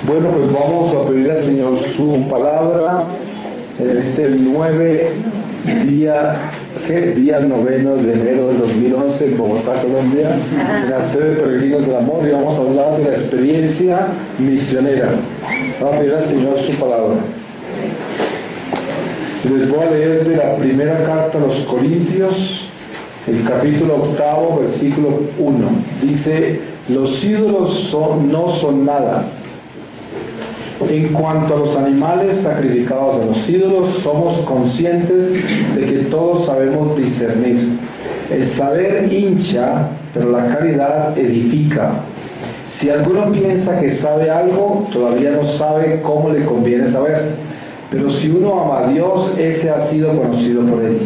Bueno, pues vamos a pedir al Señor su palabra en este día noveno de enero del 2011 en Bogotá, Colombia, en la sede de Peregrinos del Amor, y vamos a hablar de la experiencia misionera. Vamos a pedir al Señor su palabra. Les voy a leer de la primera carta a los Corintios, el capítulo 8, versículo 1. Dice: los ídolos no son nada. En cuanto a los animales sacrificados a los ídolos, somos conscientes de que todos sabemos discernir. El saber hincha, pero la caridad edifica. Si alguno piensa que sabe algo, todavía no sabe cómo le conviene saber. Pero si uno ama a Dios, ese ha sido conocido por Él.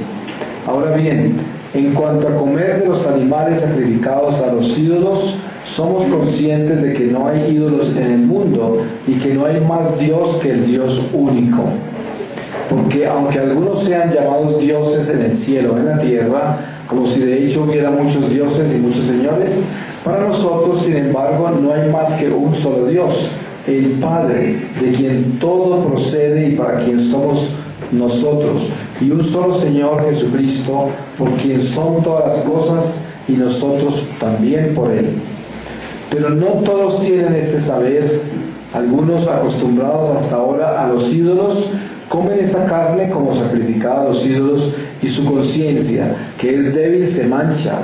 Ahora bien, en cuanto a comer de los animales sacrificados a los ídolos, somos conscientes de que no hay ídolos en el mundo y que no hay más Dios que el Dios único. Porque aunque algunos sean llamados dioses en el cielo o en la tierra, como si de hecho hubiera muchos dioses y muchos señores, para nosotros, sin embargo, no hay más que un solo Dios, el Padre, de quien todo procede y para quien somos nosotros, y un solo Señor Jesucristo, por quien son todas las cosas y nosotros también por Él. Pero no todos tienen este saber. Algunos, acostumbrados hasta ahora a los ídolos, comen esa carne como sacrificada a los ídolos, y su conciencia, que es débil, se mancha.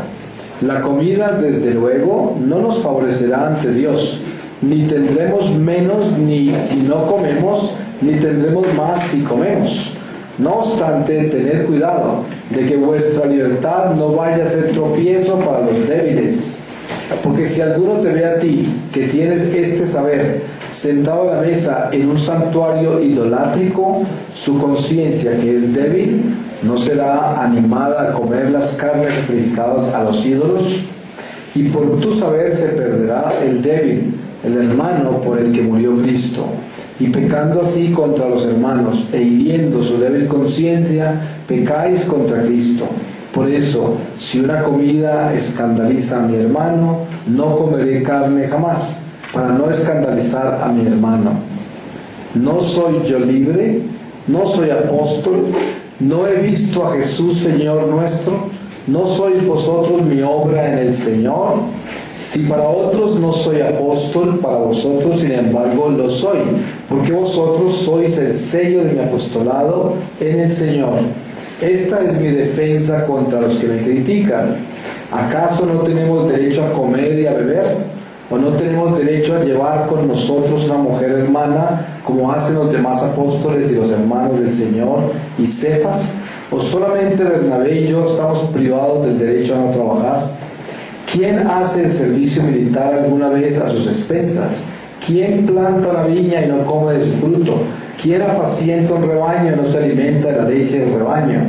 La comida, desde luego, no nos favorecerá ante Dios, ni tendremos menos ni si no comemos, ni tendremos más si comemos. No obstante, tened cuidado de que vuestra libertad no vaya a ser tropiezo para los débiles. Porque si alguno te ve a ti, que tienes este saber, sentado a la mesa en un santuario idolátrico, su conciencia, que es débil, ¿no será animada a comer las carnes sacrificadas a los ídolos? Y por tu saber se perderá el débil, el hermano por el que murió Cristo. Y pecando así contra los hermanos e hiriendo su débil conciencia, pecáis contra Cristo. Por eso, si una comida escandaliza a mi hermano, no comeré carne jamás, para no escandalizar a mi hermano. ¿No soy yo libre? ¿No soy apóstol? ¿No he visto a Jesús, Señor nuestro? ¿No sois vosotros mi obra en el Señor? Si para otros no soy apóstol, para vosotros, sin embargo, lo soy, porque vosotros sois el sello de mi apostolado en el Señor. Esta es mi defensa contra los que me critican. ¿Acaso no tenemos derecho a comer y a beber? ¿O no tenemos derecho a llevar con nosotros una mujer hermana, como hacen los demás apóstoles y los hermanos del Señor y Cefas? ¿O solamente Bernabé y yo estamos privados del derecho a no trabajar? ¿Quién hace el servicio militar alguna vez a sus expensas? ¿Quién planta la viña y no come de su fruto? ¿Quién apacienta un rebaño y no se alimenta de la leche del rebaño?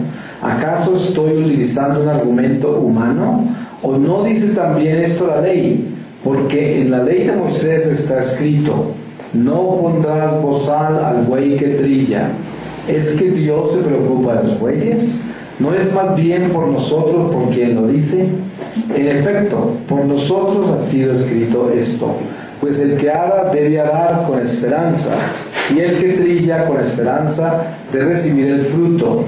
¿Acaso estoy utilizando un argumento humano? ¿O no dice también esto la ley? Porque en la ley de Moisés está escrito: no pondrás bozal al buey que trilla. ¿Es que Dios se preocupa de los bueyes? ¿No es más bien por nosotros por quien lo dice? En efecto, por nosotros ha sido escrito esto: pues el que ara debe arar con esperanza, y el que trilla con esperanza de recibir el fruto.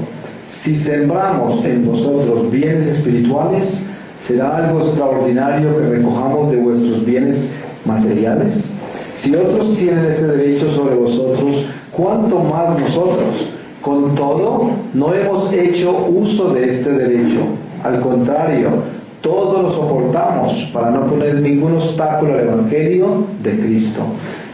Si sembramos en vosotros bienes espirituales, ¿será algo extraordinario que recojamos de vuestros bienes materiales? Si otros tienen ese derecho sobre vosotros, ¿cuánto más nosotros? Con todo, no hemos hecho uso de este derecho. Al contrario, todo lo soportamos para no poner ningún obstáculo al Evangelio de Cristo.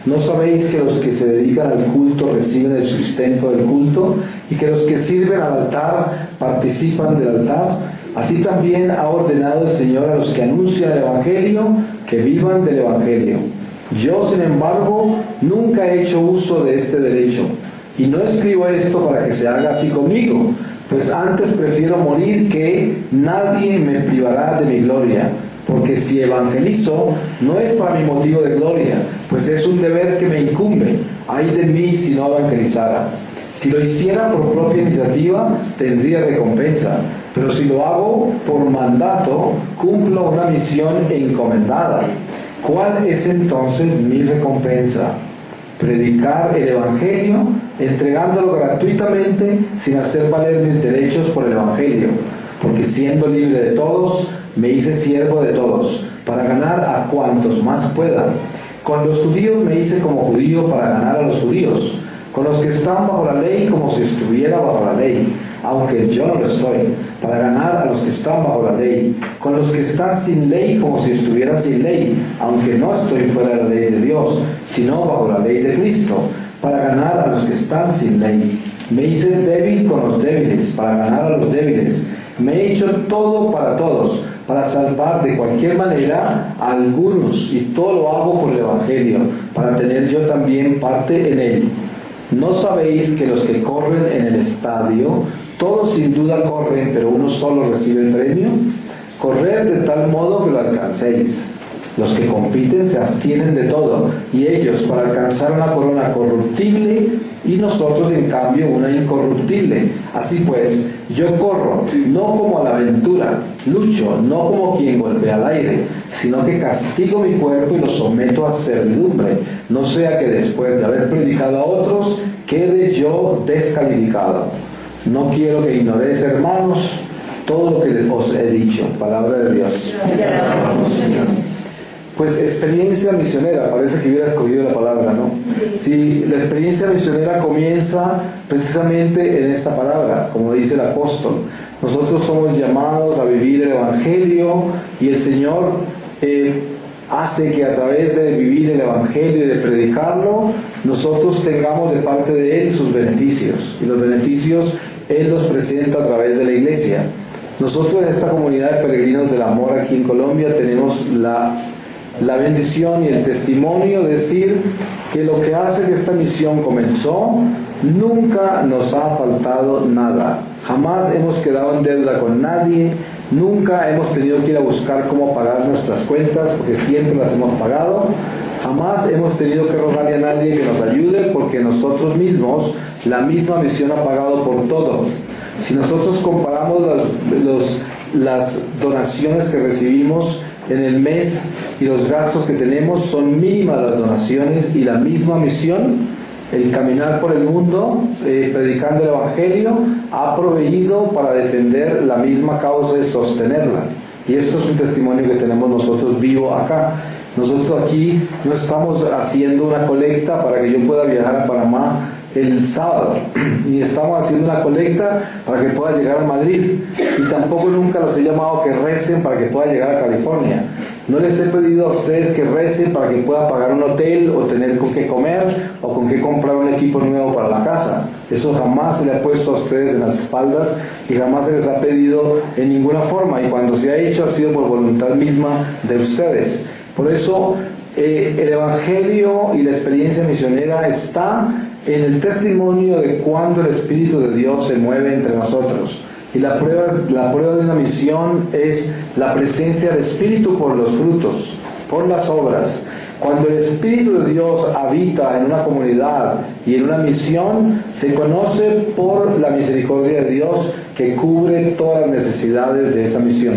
¿No sabéis que los que se dedican al culto reciben el sustento del culto, y que los que sirven al altar participan del altar? Así también ha ordenado el Señor a los que anuncian el Evangelio que vivan del Evangelio. Yo, sin embargo, nunca he hecho uso de este derecho, y no escribo esto para que se haga así conmigo, pues antes prefiero morir, que nadie me privará de mi gloria. Porque si evangelizo, no es para mi motivo de gloria, pues es un deber que me incumbe. Ay de mí si no evangelizara. Si lo hiciera por propia iniciativa, tendría recompensa, pero si lo hago por mandato, cumplo una misión encomendada. ¿Cuál es entonces mi recompensa? predicar el Evangelio, entregándolo gratuitamente sin hacer valer mis derechos por el Evangelio, porque siendo libre de todos, me hice siervo de todos, para ganar a cuantos más pueda. Con los judíos me hice como judío para ganar a los judíos, con los que están bajo la ley como si estuviera bajo la ley, aunque yo no lo estoy, para ganar a los que están bajo la ley, con los que están sin ley como si estuviera sin ley, aunque no estoy fuera de la ley de Dios, sino bajo la ley de Cristo, para ganar a los que están sin ley. Me hice débil con los débiles, para ganar a los débiles. Me he hecho todo para todos, para salvar de cualquier manera a algunos, y todo lo hago por el Evangelio, para tener yo también parte en él. ¿No sabéis que los que corren en el estadio, todos sin duda corren, pero uno solo recibe el premio? Corred de tal modo que lo alcancéis. Los que compiten se abstienen de todo, y ellos para alcanzar una corona corruptible, y nosotros en cambio una incorruptible. Así pues, yo corro, no como a la aventura, lucho, no como quien golpea al aire, sino que castigo mi cuerpo y lo someto a servidumbre, no sea que después de haber predicado a otros, quede yo descalificado. No quiero que ignoréis, hermanos, todo lo que os he dicho. Palabra de Dios. Pues experiencia misionera, parece que hubiera escogido la palabra, ¿no? Sí, la experiencia misionera comienza precisamente en esta palabra, como dice el apóstol. Nosotros somos llamados a vivir el Evangelio, y el Señor hace que a través de vivir el Evangelio y de predicarlo, nosotros tengamos de parte de Él sus beneficios, y los beneficios Él los presenta a través de la iglesia. Nosotros en esta comunidad de peregrinos del amor aquí en Colombia tenemos la bendición y el testimonio de decir que lo que hace que esta misión comenzó, nunca nos ha faltado nada. Jamás hemos quedado en deuda con nadie, nunca hemos tenido que ir a buscar cómo pagar nuestras cuentas, porque siempre las hemos pagado. Jamás hemos tenido que rogarle a nadie que nos ayude, porque nosotros mismos, la misma misión ha pagado por todo. Si nosotros comparamos las donaciones que recibimos en el mes y los gastos que tenemos, son mínimas las donaciones, y la misma misión, el caminar por el mundo predicando el Evangelio, ha proveído para defender la misma causa y sostenerla. Y esto es un testimonio que tenemos nosotros vivo acá. Nosotros aquí no estamos haciendo una colecta para que yo pueda viajar a Panamá el sábado, ni estamos haciendo una colecta para que pueda llegar a Madrid, y tampoco nunca los he llamado a que recen para que pueda llegar a California. No les he pedido a ustedes que recen para que pueda pagar un hotel, o tener con qué comer, o con qué comprar un equipo nuevo para la casa. Eso jamás se le ha puesto a ustedes en las espaldas, y jamás se les ha pedido en ninguna forma, y cuando se ha hecho ha sido por voluntad misma de ustedes. Por eso el Evangelio y la experiencia misionera está en el testimonio de cuando el Espíritu de Dios se mueve entre nosotros. Y la prueba de una misión es la presencia del Espíritu por los frutos, por las obras. Cuando el Espíritu de Dios habita en una comunidad y en una misión, se conoce por la misericordia de Dios que cubre todas las necesidades de esa misión.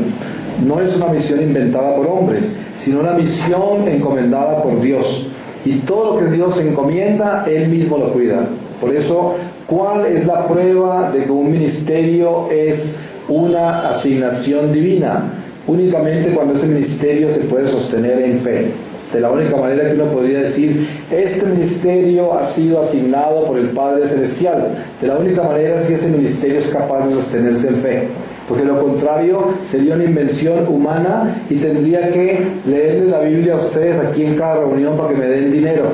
No es una misión inventada por hombres, sino una misión encomendada por Dios. Y todo lo que Dios encomienda, Él mismo lo cuida. Por eso, ¿cuál es la prueba de que un ministerio es una asignación divina? Únicamente cuando ese ministerio se puede sostener en fe. De la única manera que uno podría decir, este ministerio ha sido asignado por el Padre Celestial. De la única manera si ese ministerio es capaz de sostenerse en fe. Porque lo contrario sería una invención humana, y tendría que leerle la Biblia a ustedes aquí en cada reunión para que me den dinero,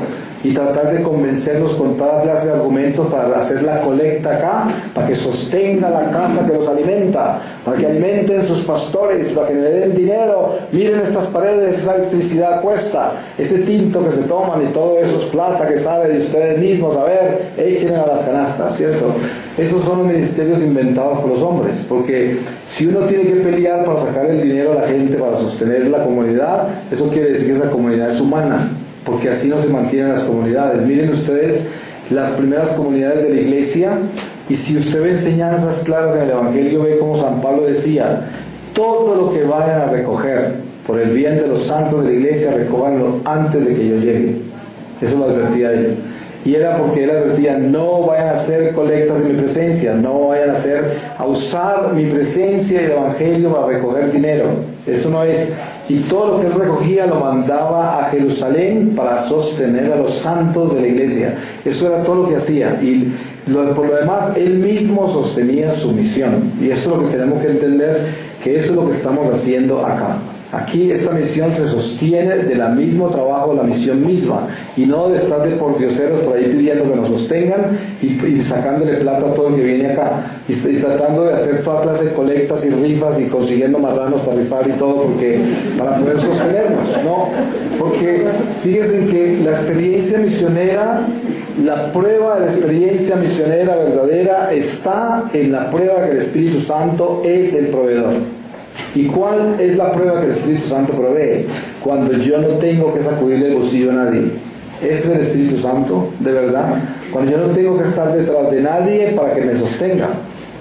y tratar de convencerlos con toda clase de argumentos para hacer la colecta acá, para que sostenga la casa que los alimenta, para que alimenten sus pastores, para que le den dinero. Miren estas paredes, esa electricidad cuesta, este tinto que se toman y todo eso es plata que sale de ustedes mismos, a ver, échenle a las canastas, ¿cierto? Esos son los ministerios inventados por los hombres, porque si uno tiene que pelear para sacar el dinero a la gente para sostener la comunidad, eso quiere decir que esa comunidad es humana, porque así no se mantienen las comunidades. Miren ustedes las primeras comunidades de la iglesia, y si usted ve enseñanzas claras en el Evangelio, ve como San Pablo decía, todo lo que vayan a recoger por el bien de los santos de la iglesia, recójanlo antes de que yo llegue. Eso lo advertía él. y era porque él advertía: no vayan a hacer colectas en mi presencia, no vayan a usar mi presencia y el evangelio para recoger dinero. Eso no es. Y todo lo que él recogía lo mandaba a Jerusalén para sostener a los santos de la iglesia. Eso era todo lo que hacía. Y por lo demás, él mismo sostenía su misión. Y esto es lo que tenemos que entender, que eso es lo que estamos haciendo acá. Aquí esta misión se sostiene del mismo trabajo, la misión misma, y no de estar de pordioseros por ahí pidiendo que nos sostengan y sacándole plata a todo el que viene acá y tratando de hacer toda clase de colectas y rifas y consiguiendo marranos para rifar y todo para poder sostenernos. No, porque fíjense que la experiencia misionera, la prueba de la experiencia misionera verdadera está en la prueba que el Espíritu Santo es el proveedor. ¿Y cuál es la prueba que el Espíritu Santo provee? Cuando yo no tengo que sacudirle el bolsillo a nadie. Ese es el Espíritu Santo, de verdad. Cuando yo no tengo que estar detrás de nadie para que me sostenga.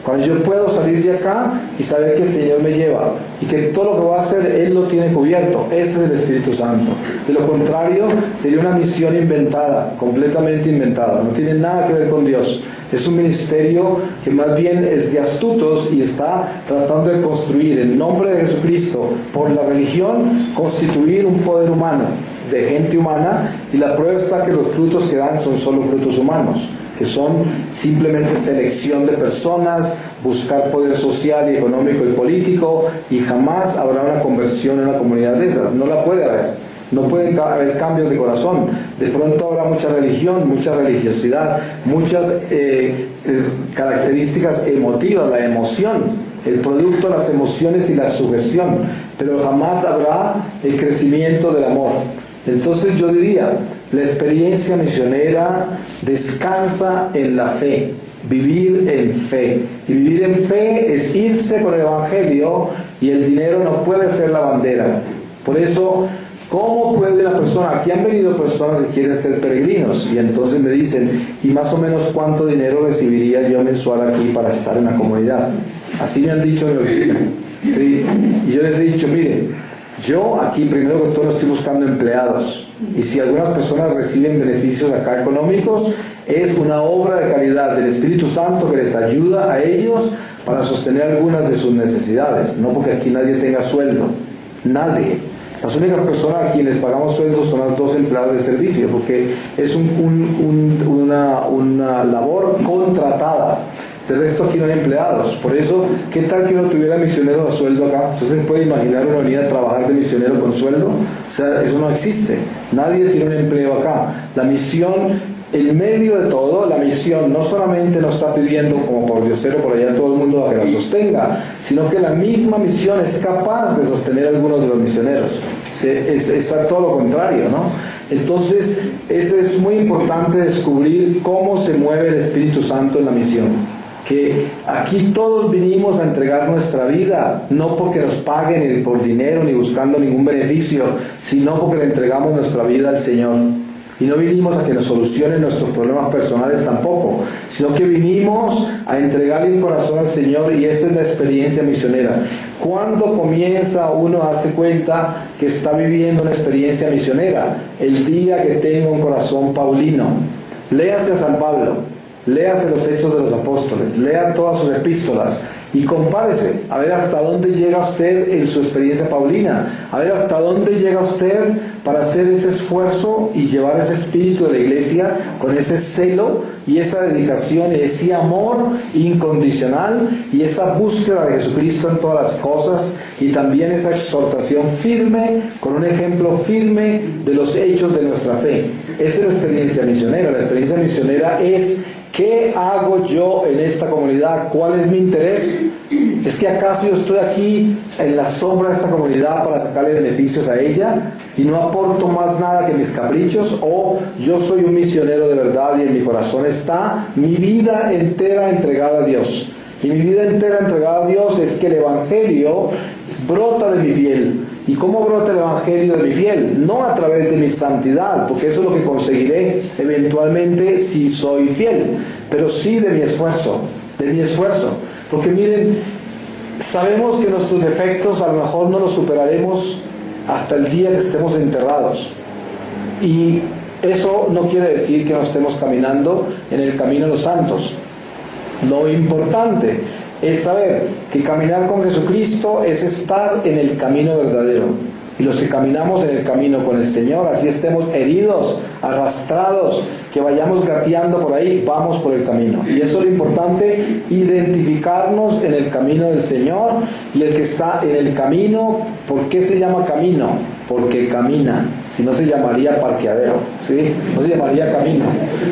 Cuando yo puedo salir de acá y saber que el Señor me lleva y que todo lo que va a hacer Él lo tiene cubierto. Ese es el Espíritu Santo. De lo contrario, sería una misión inventada, completamente inventada. No tiene nada que ver con Dios. Es un ministerio que más bien es de astutos y está tratando de construir, en nombre de Jesucristo, por la religión, constituir un poder humano, de gente humana, y la prueba está que los frutos que dan son solo frutos humanos, que son simplemente selección de personas, buscar poder social y económico y político, y jamás habrá una conversión en una comunidad de esas. No la puede haber. No pueden haber cambios de corazón. De pronto habrá mucha religión, mucha religiosidad, muchas características emotivas, la emoción, el producto de las emociones y la sugestión, pero jamás habrá el crecimiento del amor. Entonces yo diría, la experiencia misionera descansa en la fe, vivir en fe. Y vivir en fe es irse con el evangelio, y el dinero no puede ser la bandera. Por eso, ¿cómo puede la persona? Aquí han venido personas que quieren ser peregrinos y entonces me dicen: ¿y más o menos cuánto dinero recibiría yo mensual aquí para estar en la comunidad? Así me han dicho en la oficina. Sí. Y yo les he dicho: mire, yo aquí primero que todo estoy buscando empleados, y si algunas personas reciben beneficios acá económicos, es una obra de caridad del Espíritu Santo que les ayuda a ellos para sostener algunas de sus necesidades, no porque aquí nadie tenga sueldo, nadie. Las únicas personas a quienes pagamos sueldos son los 2 empleados de servicio, porque es una labor contratada. De resto aquí no hay empleados. Por eso, ¿qué tal que uno tuviera misioneros a sueldo acá? Entonces se puede imaginar una unidad a trabajar de misionero con sueldo. O sea, eso no existe. Nadie tiene un empleo acá. La misión, en medio de todo, la misión no solamente nos está pidiendo como por diosero por allá todo el mundo a que nos sostenga, sino que la misma misión es capaz de sostener a algunos de los misioneros. Es a todo lo contrario, ¿no? Entonces, es muy importante descubrir cómo se mueve el Espíritu Santo en la misión. Que aquí todos vinimos a entregar nuestra vida, no porque nos paguen ni por dinero ni buscando ningún beneficio, sino porque le entregamos nuestra vida al Señor. Y no vinimos a que nos solucionen nuestros problemas personales tampoco, sino que vinimos a entregarle el corazón al Señor, y esa es la experiencia misionera. ¿Cuándo comienza uno a darse cuenta que está viviendo una experiencia misionera? El día que tenga un corazón paulino. Léase a San Pablo, léase los Hechos de los Apóstoles, lea todas sus epístolas y compárese, a ver hasta dónde llega usted en su experiencia paulina, a ver hasta dónde llega usted para hacer ese esfuerzo y llevar ese espíritu de la iglesia con ese celo y esa dedicación y ese amor incondicional y esa búsqueda de Jesucristo en todas las cosas, y también esa exhortación firme con un ejemplo firme de los hechos de nuestra fe. Esa es la experiencia misionera. La experiencia misionera es: ¿qué hago yo en esta comunidad? ¿Cuál es mi interés? ¿Es que acaso yo estoy aquí en la sombra de esta comunidad para sacarle beneficios a ella y no aporto más nada que mis caprichos? ¿O yo soy un misionero de verdad y en mi corazón está mi vida entera entregada a Dios? Y mi vida entera entregada a Dios es que el Evangelio brota de mi piel. ¿Y cómo brota el Evangelio de mi piel? No a través de mi santidad, porque eso es lo que conseguiré eventualmente si soy fiel, pero sí de mi esfuerzo, Porque miren, sabemos que nuestros defectos a lo mejor no los superaremos hasta el día que estemos enterrados. Y Eso no quiere decir que no estemos caminando en el camino de los santos. Lo importante es saber que caminar con Jesucristo es estar en el camino verdadero. Y los que caminamos en el camino con el Señor, así estemos heridos, arrastrados, que vayamos gateando por ahí, vamos por el camino. Y eso es lo importante, identificarnos en el camino del Señor. Y el que está en el camino, ¿por qué se llama camino? Porque camina, si no se llamaría parqueadero, ¿sí? No se llamaría camino,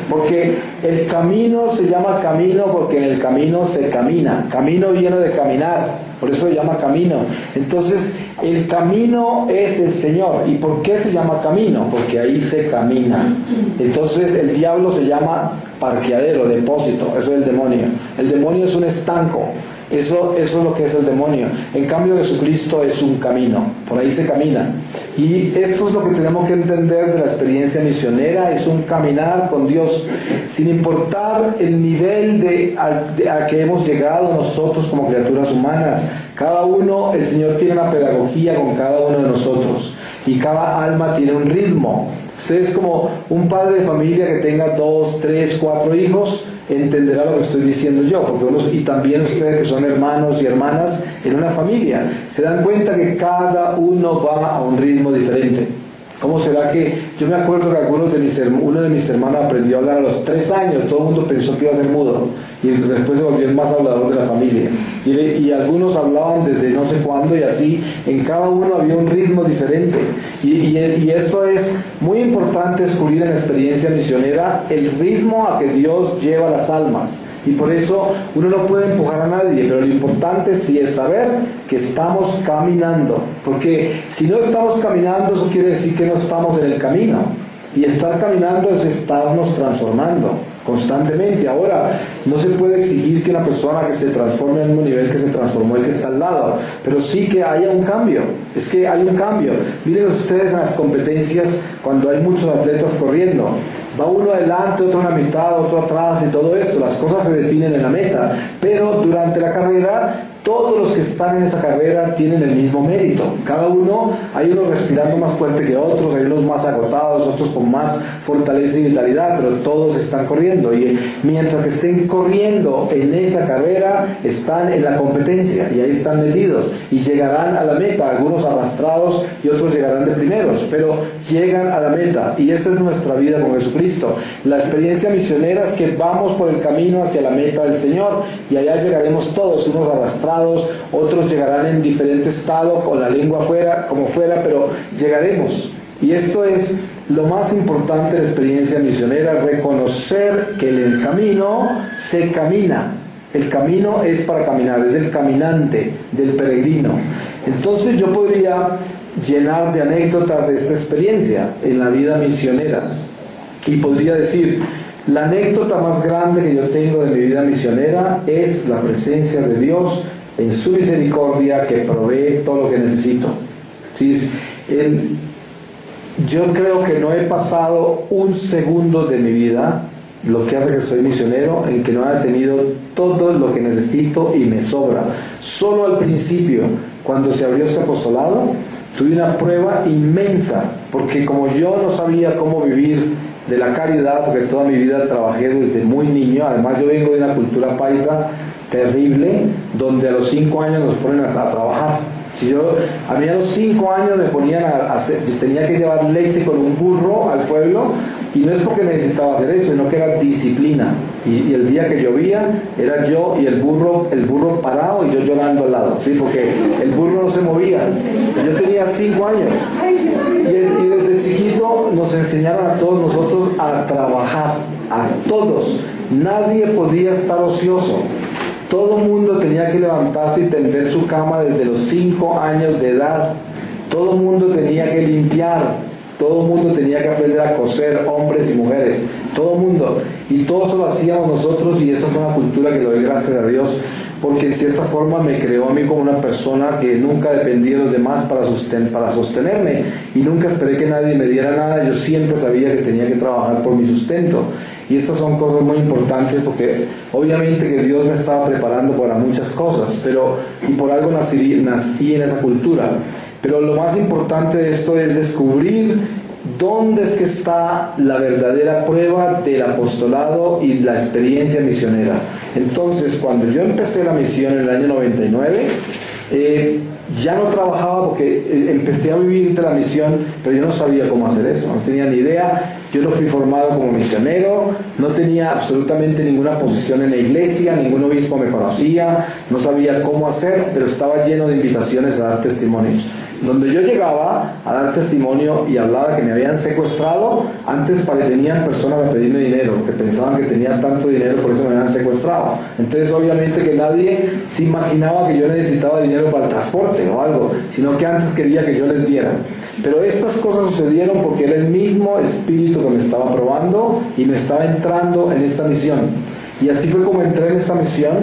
porque el camino se llama camino porque en el camino se camina. Camino viene de caminar, por eso se llama camino. Entonces el camino es el Señor. ¿Y por qué se llama camino? Porque ahí se camina. Entonces el diablo se llama parqueadero, depósito, eso es el demonio. El demonio es un estanco. Eso es lo que es el demonio. En cambio, Jesucristo es un camino, por ahí se camina. Y esto es lo que tenemos que entender de la experiencia misionera, es un caminar con Dios, sin importar el nivel a que hemos llegado nosotros como criaturas humanas. Cada uno, el Señor tiene una pedagogía con cada uno de nosotros, y cada alma tiene un ritmo. Usted es como un padre de familia que tenga 2, 3, 4 hijos, entenderá lo que estoy diciendo yo, porque y también ustedes que son hermanos y hermanas en una familia, se dan cuenta que cada uno va a un ritmo diferente. ¿Cómo será que? Yo me acuerdo que uno de mis hermanos aprendió a hablar a los 3 años, todo el mundo pensó que iba a ser mudo, y después se volvió el más hablador de la familia. Y algunos hablaban desde no sé cuándo, y así, en cada uno había un ritmo diferente. Y esto es muy importante descubrir en la experiencia misionera, el ritmo a que Dios lleva las almas. Y por eso uno no puede empujar a nadie, pero lo importante sí es saber que estamos caminando, porque si no estamos caminando, eso quiere decir que no estamos en el camino, y estar caminando es estarnos transformando constantemente. Ahora, no se puede exigir que una persona que se transforme al mismo nivel que se transformó el que está al lado, pero sí que haya un cambio. Es que hay un cambio. Miren ustedes en las competencias, cuando hay muchos atletas corriendo, va uno adelante, otro a la mitad, otro atrás y todo esto, las cosas se definen en la meta, pero durante la carrera todos los que están en esa carrera tienen el mismo mérito. Cada uno, hay unos respirando más fuerte que otros, hay unos más agotados, otros con más fortaleza y vitalidad, pero todos están corriendo. Y mientras que estén corriendo en esa carrera, están en la competencia y ahí están metidos y llegarán a la meta, algunos arrastrados y otros llegarán de primeros, pero llegan a la meta. Y esa es nuestra vida con Jesucristo. La experiencia misionera es que vamos por el camino hacia la meta del Señor, y allá llegaremos todos, unos arrastrados, otros llegarán en diferente estado, con la lengua afuera, como fuera, pero llegaremos. Y esto es lo más importante de la experiencia misionera, reconocer que en el camino se camina. El camino es para caminar, es del caminante, del peregrino. Entonces yo podría llenar de anécdotas esta experiencia en la vida misionera, y podría decir: la anécdota más grande que yo tengo de mi vida misionera es la presencia de Dios en su misericordia, que provee todo lo que necesito. ¿Sí? Yo creo que no he pasado un segundo de mi vida, lo que hace que soy misionero, en que no haya tenido todo lo que necesito y me sobra. Solo al principio, cuando se abrió este apostolado, tuve una prueba inmensa, porque como yo no sabía cómo vivir de la caridad, porque toda mi vida trabajé desde muy niño, además yo vengo de una cultura paisa terrible, donde a los 5 años nos ponen a trabajar. A mí a los 5 años me ponían yo tenía que llevar leche con un burro al pueblo, y no es porque necesitaba hacer eso, sino que era disciplina. Y el día que llovía, era yo y el burro parado y yo llorando al lado, ¿sí? Porque el burro no se movía. Yo tenía 5 años. Y desde chiquito nos enseñaron a todos nosotros a trabajar, a todos. Nadie podía estar ocioso. Todo el mundo tenía que levantarse y tender su cama desde los 5 años de edad. Todo el mundo tenía que limpiar. Todo el mundo tenía que aprender a coser, hombres y mujeres. Todo el mundo. Y todo eso lo hacíamos nosotros, y esa fue una cultura que le doy gracias a Dios, porque en cierta forma me creó a mí como una persona que nunca dependía de los demás para sostenerme, y nunca esperé que nadie me diera nada. Yo siempre sabía que tenía que trabajar por mi sustento. Y estas son cosas muy importantes, porque obviamente que Dios me estaba preparando para muchas cosas, y por algo nací en esa cultura. Pero lo más importante de esto es descubrir ¿dónde es que está la verdadera prueba del apostolado y la experiencia misionera? Entonces, cuando yo empecé la misión en el año 99, ya no trabajaba porque empecé a vivir de la misión, pero yo no sabía cómo hacer eso, no tenía ni idea. Yo no fui formado como misionero, no tenía absolutamente ninguna posición en la iglesia, ningún obispo me conocía, no sabía cómo hacer, pero estaba lleno de invitaciones a dar testimonios. Donde yo llegaba a dar testimonio y hablaba que me habían secuestrado, antes venían personas a pedirme dinero, porque pensaban que tenía tanto dinero, por eso me habían secuestrado. Entonces obviamente que nadie se imaginaba que yo necesitaba dinero para el transporte o algo, sino que antes quería que yo les diera. Pero estas cosas sucedieron porque era el mismo espíritu que me estaba probando y me estaba entrando en esta misión. Y así fue como entré en esta misión.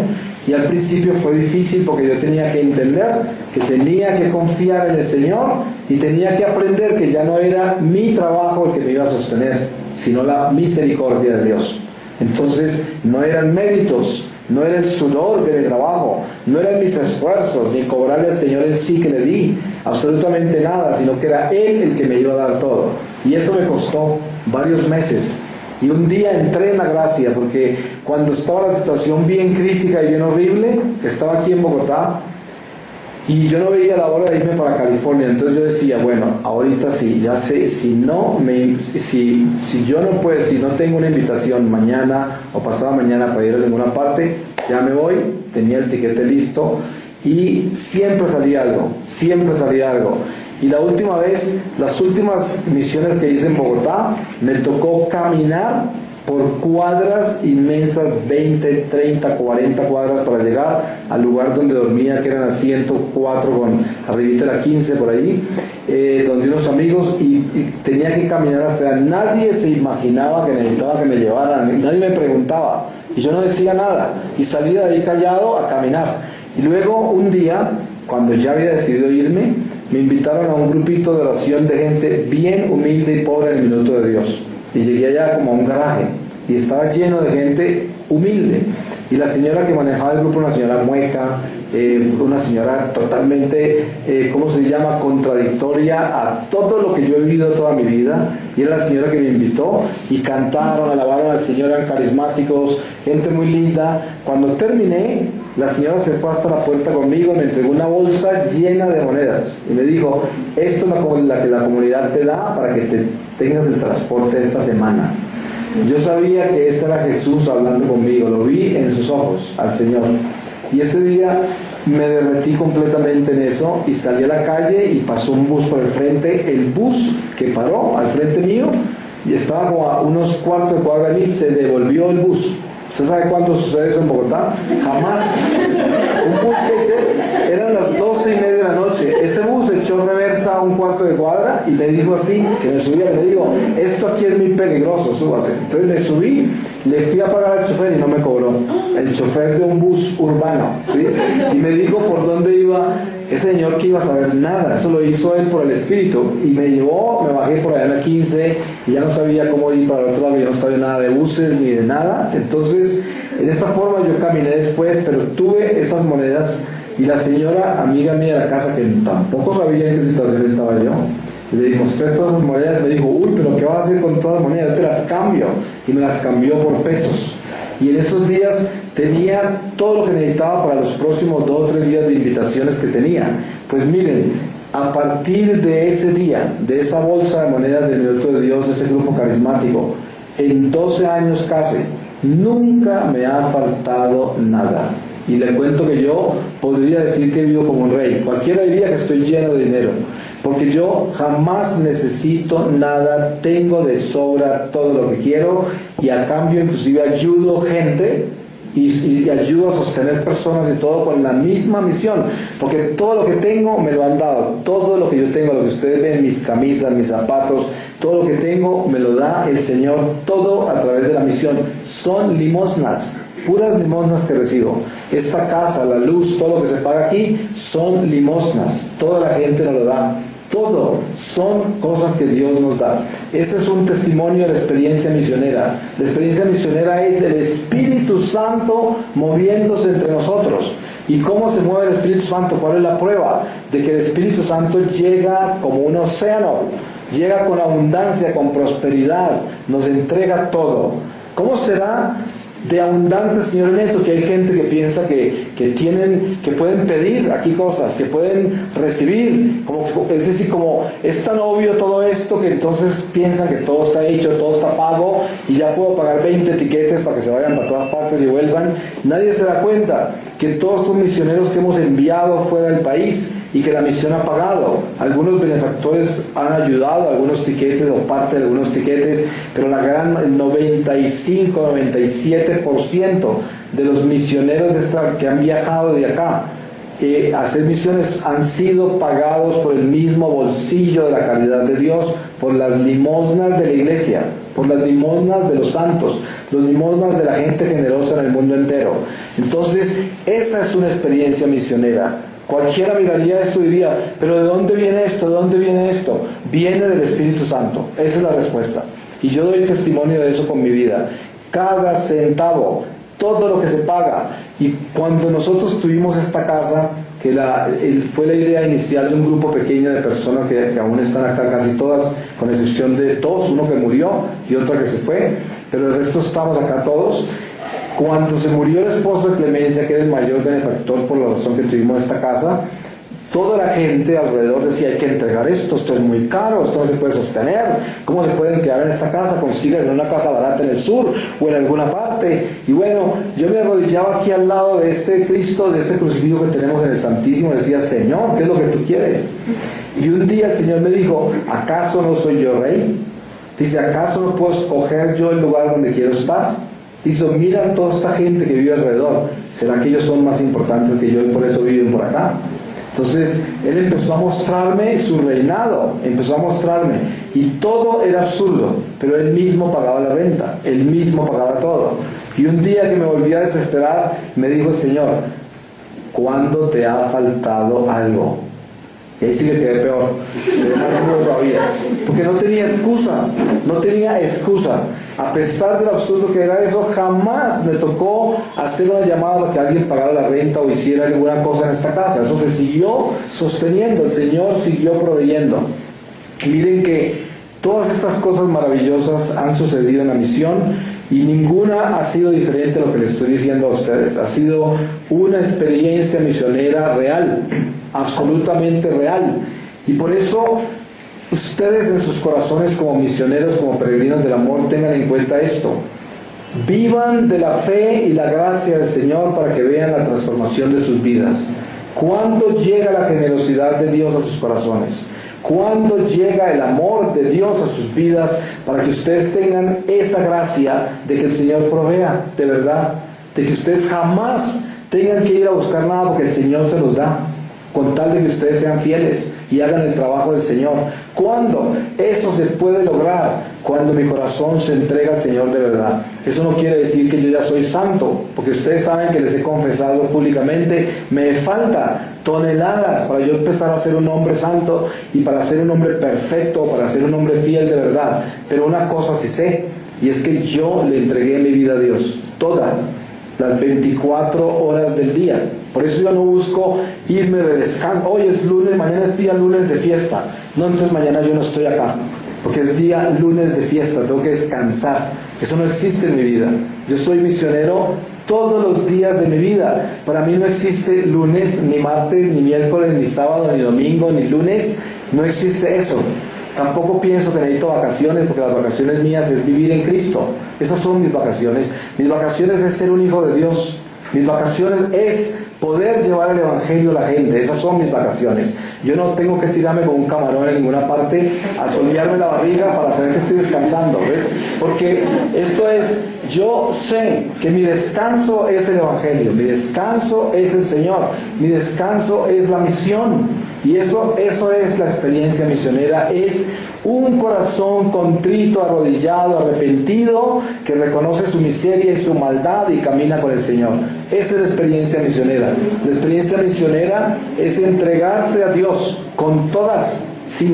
Y al principio fue difícil porque yo tenía que entender que tenía que confiar en el Señor y tenía que aprender que ya no era mi trabajo el que me iba a sostener, sino la misericordia de Dios. Entonces no eran méritos, no era el sudor de mi trabajo, no eran mis esfuerzos, ni cobrarle al Señor el sí que le di, absolutamente nada, sino que era Él el que me iba a dar todo. Y eso me costó varios meses. Y un día entré en la gracia, porque cuando estaba la situación bien crítica y bien horrible, estaba aquí en Bogotá, y yo no veía la hora de irme para California. Entonces yo decía, bueno, ahorita sí, ya sé, si yo no puedo, si no tengo una invitación mañana o pasado mañana para ir a ninguna parte, ya me voy. Tenía el tiquete listo, y siempre salía algo. Y la última vez, las últimas misiones que hice en Bogotá, me tocó caminar por cuadras inmensas, 20, 30, 40 cuadras para llegar al lugar donde dormía, que eran las 104 con arribita la 15 por ahí, donde unos amigos, y tenía que caminar hasta allá. Nadie se imaginaba que necesitaba que me llevaran, nadie me preguntaba, y yo no decía nada, y salí de ahí callado a caminar. Y luego un día, cuando ya había decidido irme, me invitaron a un grupito de oración de gente bien humilde y pobre en el minuto de Dios. Y llegué allá como a un garaje y estaba lleno de gente humilde. Y la señora que manejaba el grupo, una señora mueca, una señora totalmente, ¿cómo se llama?, contradictoria a todo lo que yo he vivido toda mi vida. Y era la señora que me invitó, y cantaron, alabaron al Señor, eran carismáticos, gente muy linda. Cuando terminé, la señora se fue hasta la puerta conmigo, me entregó una bolsa llena de monedas y me dijo, esto es la que la comunidad te da para que te tengas el transporte esta semana. Yo sabía que ese era Jesús hablando conmigo, lo vi en sus ojos al Señor. Y ese día me derretí completamente en eso, y salí a la calle y pasó un bus por el frente. El bus que paró al frente mío, y estaba como a unos cuartos de cuadra de mí, se devolvió el bus. ¿Usted sabe cuándo sucede eso en Bogotá? Jamás. Un bus que eché, eran las 12:30 de la noche. Ese bus echó reversa a un cuarto de cuadra y me dijo así, que me subía, le digo, esto aquí es muy peligroso, súbase. Entonces me subí, le fui a pagar al chofer y no me cobró. El chofer de un bus urbano, ¿sí? Y me dijo por dónde iba. Ese señor que iba a saber nada, eso lo hizo él por el Espíritu, y me llevó, me bajé por allá en la 15 y ya no sabía cómo ir para el otro lado, yo no sabía nada de buses ni de nada. Entonces en esa forma yo caminé después, pero tuve esas monedas, y la señora amiga mía de la casa, que tampoco sabía en qué situación estaba yo, le dijo, usted todas esas monedas, me dijo, uy, pero ¿qué vas a hacer con todas las monedas? Yo te las cambio, y me las cambió por pesos. Y en esos días tenía todo lo que necesitaba para los próximos 2 o 3 días de invitaciones que tenía. Pues miren, a partir de ese día, de esa bolsa de monedas del minuto de Dios, de ese grupo carismático, en 12 años casi, nunca me ha faltado nada. Y le cuento que yo podría decir que vivo como un rey. Cualquiera diría que estoy lleno de dinero, porque yo jamás necesito nada, tengo de sobra todo lo que quiero, y a cambio inclusive ayudo gente y ayudo a sostener personas y todo con la misma misión, porque todo lo que tengo me lo han dado. Todo lo que yo tengo, lo que ustedes ven, mis camisas, mis zapatos, todo lo que tengo me lo da el Señor, todo a través de la misión. Son limosnas, puras limosnas que recibo. Esta casa, la luz, todo lo que se paga aquí son limosnas, toda la gente nos lo da. Todo son cosas que Dios nos da. Ese es un testimonio de la experiencia misionera. La experiencia misionera es el Espíritu Santo moviéndose entre nosotros. ¿Y cómo se mueve el Espíritu Santo? ¿Cuál es la prueba? De que el Espíritu Santo llega como un océano llega con abundancia, con prosperidad, nos entrega todo. ¿Cómo será de abundante, Señor, en eso? Que hay gente que piensa que pueden pedir aquí cosas, que pueden recibir, es decir, como es tan obvio todo esto que entonces piensan que todo está hecho, todo está pago y ya puedo pagar 20 tiquetes para que se vayan para todas partes y vuelvan. Nadie se da cuenta que todos estos misioneros que hemos enviado fuera del país y que la misión ha pagado, algunos benefactores han ayudado, algunos tiquetes o parte de algunos tiquetes, pero el 95-97% de los misioneros que han viajado de acá a hacer misiones han sido pagados por el mismo bolsillo de la caridad de Dios, por las limosnas de la iglesia, por las limosnas de los santos, las limosnas de la gente generosa en el mundo entero. Entonces, esa es una experiencia misionera. Cualquiera miraría esto y diría, pero ¿de dónde viene esto? ¿De dónde viene esto? Viene del Espíritu Santo. Esa es la respuesta. Y yo doy testimonio de eso con mi vida. Cada centavo, todo lo que se paga. Y cuando nosotros tuvimos esta casa, que fue la idea inicial de un grupo pequeño de personas que aún están acá, casi todas, con excepción de dos, uno que murió y otra que se fue, pero el resto estamos acá todos. Cuando se murió el esposo de Clemencia, que era el mayor benefactor por la razón que tuvimos esta casa, toda la gente alrededor decía, hay que entregar esto es muy caro, esto no se puede sostener, ¿cómo se pueden quedar en esta casa? Consigan una casa barata en el sur o en alguna parte. Y bueno, yo me arrodillaba aquí al lado de este Cristo, de este crucifijo que tenemos en el Santísimo, y decía, Señor, ¿qué es lo que tú quieres? Y un día el Señor me dijo, ¿acaso no soy yo rey? Dice, ¿acaso no puedo escoger yo el lugar donde quiero estar? Dice, mira toda esta gente que vive alrededor, ¿será que ellos son más importantes que yo y por eso viven por acá? Entonces, Él empezó a mostrarme su reinado, empezó a mostrarme, y todo era absurdo, pero Él mismo pagaba la renta, Él mismo pagaba todo. Y un día que me volví a desesperar, me dijo el Señor, ¿cuándo te ha faltado algo? Y ahí sí que quedé peor, más duro todavía, porque no tenía excusa. A pesar de lo absurdo que era eso, jamás me tocó hacer una llamada para que alguien pagara la renta o hiciera alguna cosa en esta casa. Eso se siguió sosteniendo, el Señor siguió proveyendo. Y miren que todas estas cosas maravillosas han sucedido en la misión y ninguna ha sido diferente a lo que les estoy diciendo a ustedes. Ha sido una experiencia misionera real, absolutamente real. Y por eso ustedes en sus corazones como misioneros, como peregrinos del amor, tengan en cuenta esto. Vivan de la fe y la gracia del Señor para que vean la transformación de sus vidas. ¿Cuándo llega la generosidad de Dios a sus corazones? ¿Cuándo llega el amor de Dios a sus vidas para que ustedes tengan esa gracia de que el Señor provea de verdad? De que ustedes jamás tengan que ir a buscar nada porque el Señor se los da, con tal de que ustedes sean fieles y hagan el trabajo del Señor. ¿Cuándo? Eso se puede lograr cuando mi corazón se entrega al Señor de verdad. Eso no quiere decir que yo ya soy santo, porque ustedes saben que les he confesado públicamente, me falta toneladas para yo empezar a ser un hombre santo y para ser un hombre perfecto, para ser un hombre fiel de verdad. Pero una cosa sí sé, y es que yo le entregué mi vida a Dios, todas las 24 horas del día. Por eso yo no busco irme de descanso. Hoy es lunes, mañana es día lunes de fiesta. No, entonces mañana yo no estoy acá, porque es día lunes de fiesta, tengo que descansar. Eso no existe en mi vida. Yo soy misionero todos los días de mi vida. Para mí no existe lunes, ni martes, ni miércoles, ni sábado, ni domingo, ni lunes. No existe eso. Tampoco pienso que necesito vacaciones, porque las vacaciones mías es vivir en Cristo. Esas son mis vacaciones. Mis vacaciones es ser un hijo de Dios. Mis vacaciones es poder llevar el Evangelio a la gente. Esas son mis vacaciones. Yo no tengo que tirarme con un camarón en ninguna parte a solearme la barriga para saber que estoy descansando, ¿ves? Porque esto es, yo sé que mi descanso es el Evangelio, mi descanso es el Señor, mi descanso es la misión. Y eso es la experiencia misionera, es un corazón contrito, arrodillado, arrepentido, que reconoce su miseria y su maldad y camina con el Señor. Esa es la experiencia misionera. La experiencia misionera es entregarse a Dios con todas, sin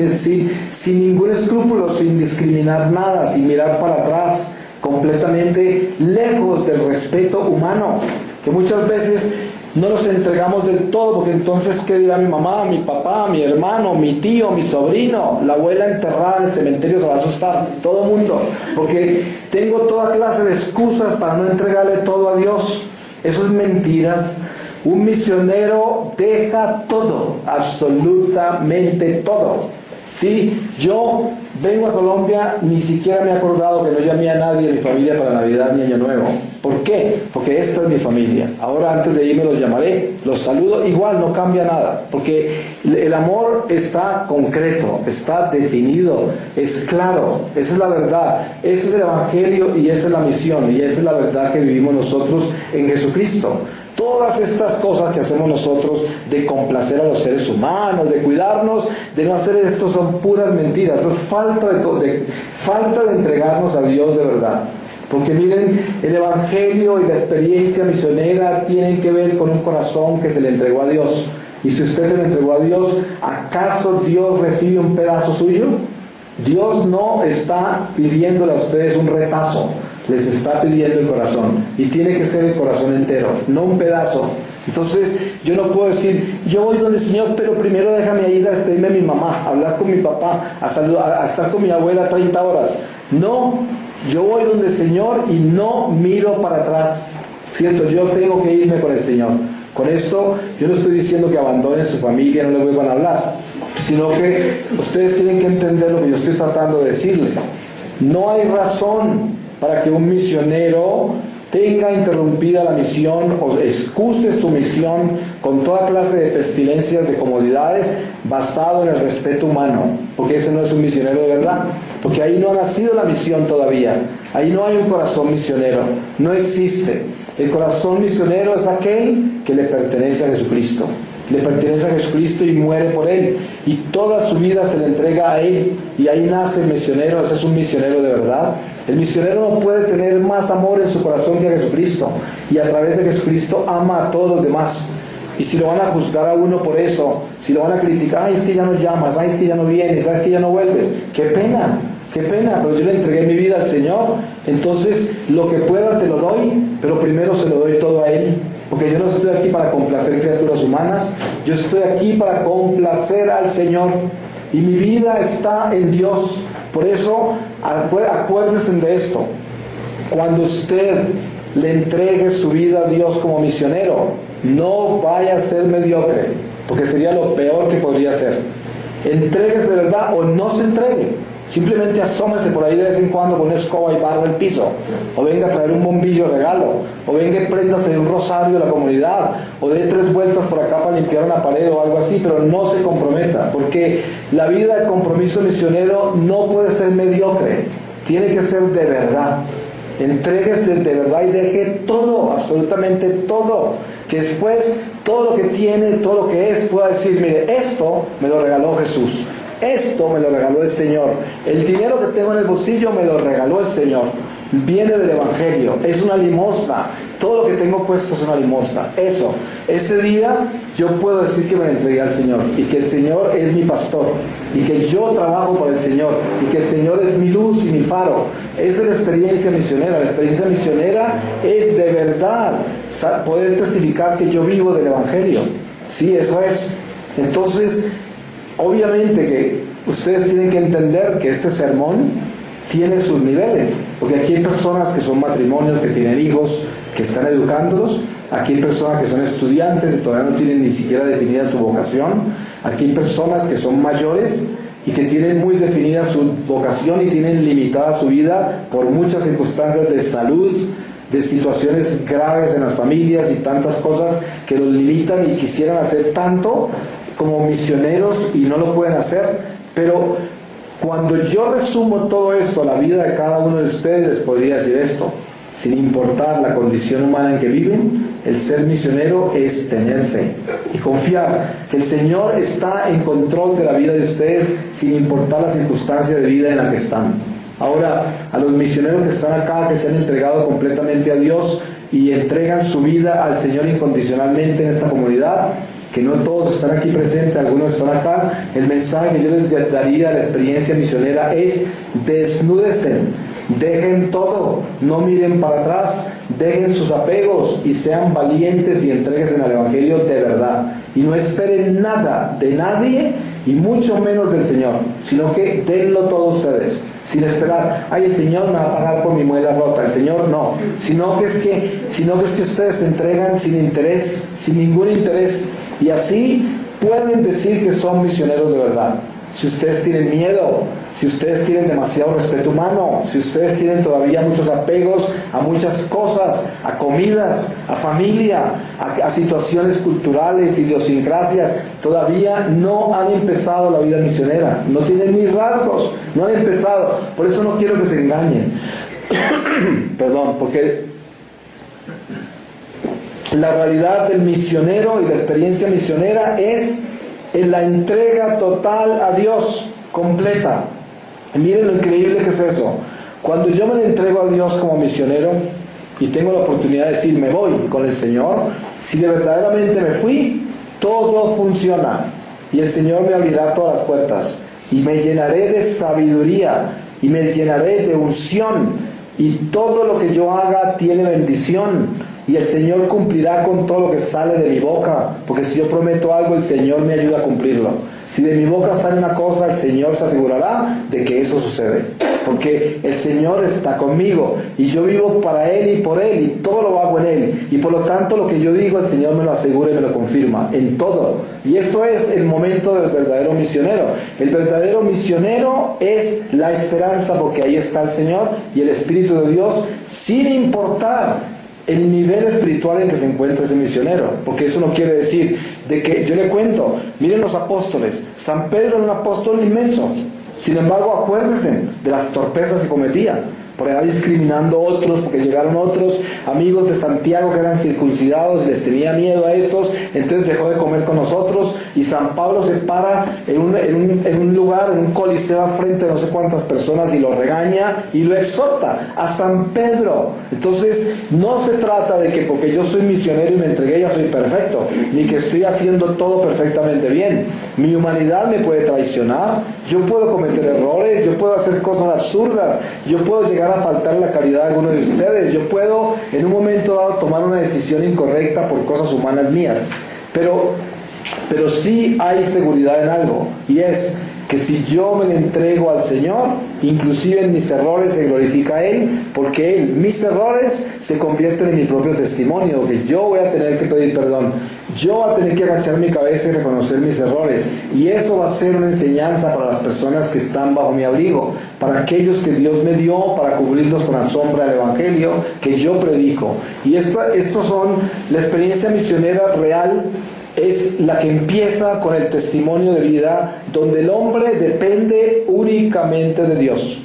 ningún escrúpulo, sin discriminar nada, sin mirar para atrás, completamente lejos del respeto humano, que muchas veces no nos entregamos del todo, porque entonces ¿qué dirá mi mamá, mi papá, mi hermano, mi tío, mi sobrino? La abuela enterrada en el cementerio se va a asustar, todo el mundo, porque tengo toda clase de excusas para no entregarle todo a Dios. Eso es mentiras. Un misionero deja todo, absolutamente todo. Sí, yo vengo a Colombia, ni siquiera me he acordado que no llamé a nadie de mi familia para Navidad ni Año Nuevo. ¿Por qué? Porque esta es mi familia. Ahora antes de irme los llamaré, los saludo, igual no cambia nada, porque el amor está concreto, está definido, es claro, esa es la verdad, ese es el Evangelio y esa es la misión, y esa es la verdad que vivimos nosotros en Jesucristo. Todas estas cosas que hacemos nosotros de complacer a los seres humanos, de cuidarnos, de no hacer esto, son puras mentiras. Es falta de entregarnos a Dios de verdad. Porque miren, el Evangelio y la experiencia misionera tienen que ver con un corazón que se le entregó a Dios. Y si usted se le entregó a Dios, ¿acaso Dios recibe un pedazo suyo? Dios no está pidiéndole a ustedes un retazo. Les está pidiendo el corazón, y tiene que ser el corazón entero, no un pedazo. Entonces yo no puedo decir, yo voy donde el Señor, pero primero déjame ir a despedirme de mi mamá, a hablar con mi papá, a estar con mi abuela 30 horas. No, yo voy donde el Señor y no miro para atrás, ¿cierto? Yo tengo que irme con el Señor. Con esto yo no estoy diciendo que abandonen su familia, no le vuelvan a hablar, sino que ustedes tienen que entender lo que yo estoy tratando de decirles. No hay razón para que un misionero tenga interrumpida la misión o excuse su misión con toda clase de pestilencias, de comodidades, basado en el respeto humano, porque ese no es un misionero de verdad, porque ahí no ha nacido la misión todavía, ahí no hay un corazón misionero, no existe. El corazón misionero es aquel que le pertenece a Jesucristo. Le pertenece a Jesucristo y muere por Él, y toda su vida se le entrega a Él, y ahí nace el misionero. Ese es un misionero de verdad. El misionero no puede tener más amor en su corazón que a Jesucristo, y a través de Jesucristo ama a todos los demás. Y si lo van a juzgar a uno por eso, si lo van a criticar, ay, es que ya no llamas, ay, es que ya no vienes, ay, es que ya no vuelves, qué pena, pero yo le entregué mi vida al Señor. Entonces lo que pueda te lo doy, pero primero se lo doy todo a Él. Porque yo no estoy aquí para complacer criaturas humanas, yo estoy aquí para complacer al Señor. Y mi vida está en Dios. Por eso, acuérdense de esto. Cuando usted le entregue su vida a Dios como misionero, no vaya a ser mediocre, porque sería lo peor que podría ser. Entréguese de verdad o no se entregue. Simplemente asómese por ahí de vez en cuando con una escoba y barra el piso, o venga a traer un bombillo regalo, o venga y préndase un rosario a la comunidad, o dé 3 vueltas por acá para limpiar una pared o algo así, pero no se comprometa, porque la vida de compromiso misionero no puede ser mediocre, tiene que ser de verdad. Entréguese de verdad y deje todo, absolutamente todo, que después todo lo que tiene, todo lo que es, pueda decir, mire, esto me lo regaló Jesús. Esto me lo regaló el Señor. El dinero que tengo en el bolsillo me lo regaló el Señor. Viene del Evangelio. Es una limosna. Todo lo que tengo puesto es una limosna. Eso. Ese día yo puedo decir que me lo entregué al Señor. Y que el Señor es mi pastor. Y que yo trabajo por el Señor. Y que el Señor es mi luz y mi faro. Esa es la experiencia misionera. La experiencia misionera es de verdad poder testificar que yo vivo del Evangelio. Sí, eso es. Entonces, obviamente que ustedes tienen que entender que este sermón tiene sus niveles, porque aquí hay personas que son matrimonios, que tienen hijos, que están educándolos, aquí hay personas que son estudiantes y todavía no tienen ni siquiera definida su vocación, aquí hay personas que son mayores y que tienen muy definida su vocación y tienen limitada su vida por muchas circunstancias de salud, de situaciones graves en las familias y tantas cosas que los limitan y quisieran hacer tanto como misioneros y no lo pueden hacer. Pero cuando yo resumo todo esto a la vida de cada uno de ustedes, les podría decir esto: sin importar la condición humana en que viven, el ser misionero es tener fe y confiar que el Señor está en control de la vida de ustedes, sin importar la circunstancia de vida en la que están. Ahora, a los misioneros que están acá, que se han entregado completamente a Dios y entregan su vida al Señor incondicionalmente en esta comunidad, que no todos están aquí presentes, algunos están acá, el mensaje que yo les daría a la experiencia misionera es: desnúdense, Dejen todo, no miren para atrás, dejen sus apegos y sean valientes y entréguense al Evangelio de verdad. Y no esperen nada de nadie y mucho menos del Señor, sino que denlo todo ustedes, sin esperar, ay, el Señor me va a pagar por mi muela rota. El Señor no, sino que es que ustedes se entregan sin interés, sin ningún interés, y así pueden decir que son misioneros de verdad. Si ustedes tienen miedo, si ustedes tienen demasiado respeto humano, si ustedes tienen todavía muchos apegos a muchas cosas, a comidas, a familia, a situaciones culturales, idiosincrasias, todavía no han empezado la vida misionera, no tienen ni rasgos, no han empezado. Por eso no quiero que se engañen. Perdón, porque la realidad del misionero y la experiencia misionera es en la entrega total a Dios, completa. Y miren lo increíble que es eso. Cuando yo me le entrego a Dios como misionero y tengo la oportunidad de decir, me voy con el Señor, si de verdaderamente me fui, todo funciona. Y el Señor me abrirá todas las puertas. Y me llenaré de sabiduría. Y me llenaré de unción. Y todo lo que yo haga tiene bendición. Y el Señor cumplirá con todo lo que sale de mi boca, porque si yo prometo algo, el Señor me ayuda a cumplirlo. Si de mi boca sale una cosa, el Señor se asegurará de que eso sucede, porque el Señor está conmigo y yo vivo para Él y por Él, y todo lo hago en Él, y por lo tanto lo que yo digo, el Señor me lo asegura y me lo confirma en todo. Y esto es el momento del verdadero misionero. El verdadero misionero es la esperanza, porque ahí está el Señor y el Espíritu de Dios, sin importar el nivel espiritual en que se encuentra ese misionero, porque eso no quiere decir de que, yo le cuento, miren los apóstoles, San Pedro era un apóstol inmenso, sin embargo acuérdense de las torpezas que cometía, por allá discriminando a otros, porque llegaron otros amigos de Santiago que eran circuncidados y les tenía miedo a estos, entonces dejó de comer con nosotros, y San Pablo se para en un lugar, en un coliseo frente a no sé cuántas personas, y lo regaña y lo exhorta a San Pedro. Entonces no se trata de que porque yo soy misionero y me entregué ya soy perfecto, ni que estoy haciendo todo perfectamente bien. Mi humanidad me puede traicionar, yo puedo cometer errores, yo puedo hacer cosas absurdas, yo puedo llegar a faltar la caridad a alguno de ustedes, yo puedo en un momento dado tomar una decisión incorrecta por cosas humanas mías, pero sí hay seguridad en algo, y es que si yo me le entrego al Señor, inclusive en mis errores se glorifica a Él, porque Él, mis errores se convierten en mi propio testimonio, que yo voy a tener que pedir perdón, yo voy a tener que agachar mi cabeza y reconocer mis errores, y eso va a ser una enseñanza para las personas que están bajo mi abrigo, para aquellos que Dios me dio para cubrirlos con la sombra del Evangelio que yo predico. Y estos son la experiencia misionera real. Es la que empieza con el testimonio de vida, donde el hombre depende únicamente de Dios.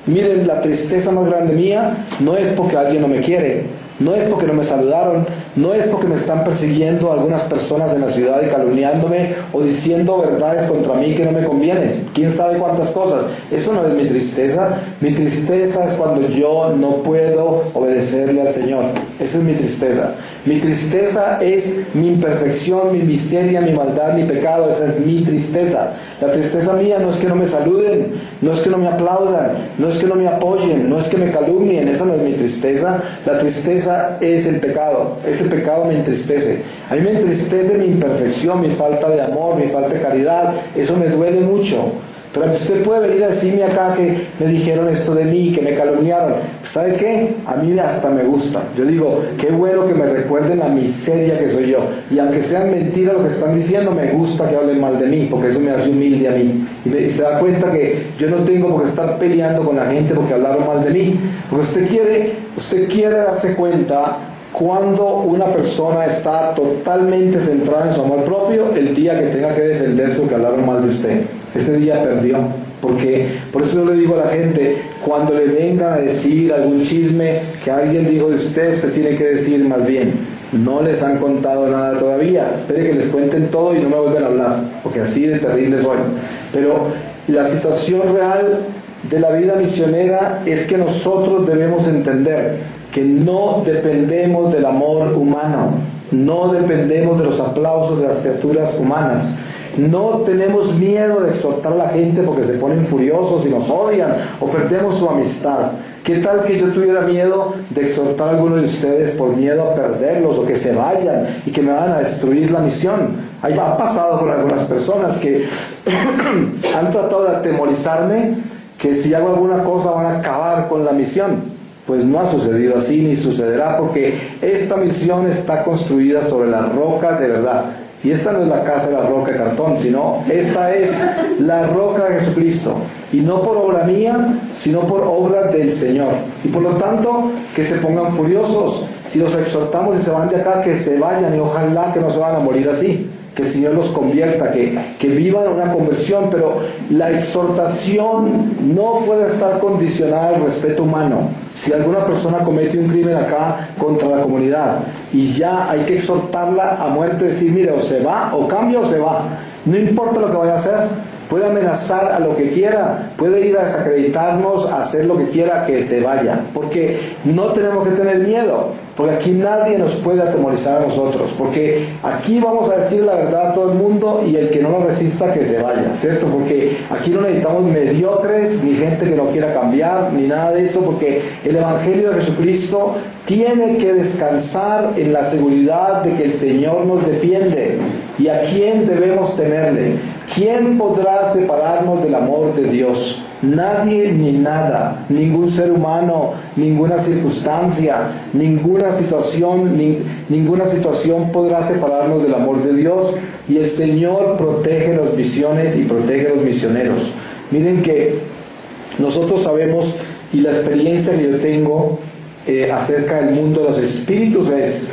Miren, la tristeza más grande mía no es porque alguien no me quiere, no es porque no me saludaron, no es porque me están persiguiendo algunas personas en la ciudad y calumniándome o diciendo verdades contra mí que no me convienen, quién sabe cuántas cosas. Eso no es mi tristeza. Mi tristeza es cuando yo no puedo obedecerle al Señor. Esa es mi tristeza. Mi tristeza es mi imperfección, mi miseria, mi maldad, mi pecado. Esa es mi tristeza. La tristeza mía no es que no me saluden, no es que no me aplaudan, no es que no me apoyen, no es que me calumnien. Esa no es mi tristeza. La tristeza es el pecado. Ese pecado me entristece. A mí me entristece mi imperfección, mi falta de amor, mi falta de caridad. Eso me duele mucho. Pero usted puede venir a decirme acá que me dijeron esto de mí, que me calumniaron. ¿Sabe qué? A mí hasta me gusta. Yo digo, qué bueno que me recuerden la miseria que soy yo. Y aunque sean mentiras lo que están diciendo, me gusta que hablen mal de mí, porque eso me hace humilde a mí. Y se da cuenta que yo no tengo por qué estar peleando con la gente porque hablaron mal de mí. Porque usted quiere darse cuenta cuando una persona está totalmente centrada en su amor propio, el día que tenga que defenderse o que hablaron mal de usted. Ese día perdió. Porque por eso yo le digo a la gente, cuando le vengan a decir algún chisme que alguien dijo de usted, usted tiene que decir más bien, no les han contado nada todavía, espere que les cuenten todo y no me vuelven a hablar, porque así de terrible soy. Pero la situación real de la vida misionera es que nosotros debemos entender que no dependemos del amor humano, no dependemos de los aplausos de las criaturas humanas. No tenemos miedo de exhortar a la gente porque se ponen furiosos y nos odian o perdemos su amistad. ¿Qué tal que yo tuviera miedo de exhortar a alguno de ustedes por miedo a perderlos o que se vayan y que me van a destruir la misión? Ahí ha pasado con algunas personas que han tratado de atemorizarme que si hago alguna cosa van a acabar con la misión. Pues no ha sucedido así ni sucederá, porque esta misión está construida sobre la roca de verdad. Y esta no es la casa de la roca de cartón, sino esta es la roca de Jesucristo. Y no por obra mía, sino por obra del Señor. Y por lo tanto, que se pongan furiosos. Si los exhortamos y se van de acá, que se vayan y ojalá que no se van a morir así. Que el Señor los convierta, que vivan una conversión, pero la exhortación no puede estar condicionada al respeto humano. Si alguna persona comete un crimen acá contra la comunidad y ya hay que exhortarla a muerte, decir, mire, o se va, o cambia o se va, no importa lo que vaya a hacer. Puede amenazar a lo que quiera, puede ir a desacreditarnos, a hacer lo que quiera, que se vaya, porque no tenemos que tener miedo, porque aquí nadie nos puede atemorizar a nosotros, porque aquí vamos a decir la verdad a todo el mundo y el que no lo resista que se vaya, ¿cierto? Porque aquí no necesitamos mediocres, ni gente que no quiera cambiar, ni nada de eso, porque el Evangelio de Jesucristo tiene que descansar en la seguridad de que el Señor nos defiende. ¿Y a quién debemos temerle? ¿Quién podrá separarnos del amor de Dios? Nadie ni nada, ningún ser humano, ninguna circunstancia, ninguna situación podrá separarnos del amor de Dios. Y el Señor protege las misiones y protege a los misioneros. Miren que nosotros sabemos, y la experiencia que yo tengo acerca del mundo de los espíritus es: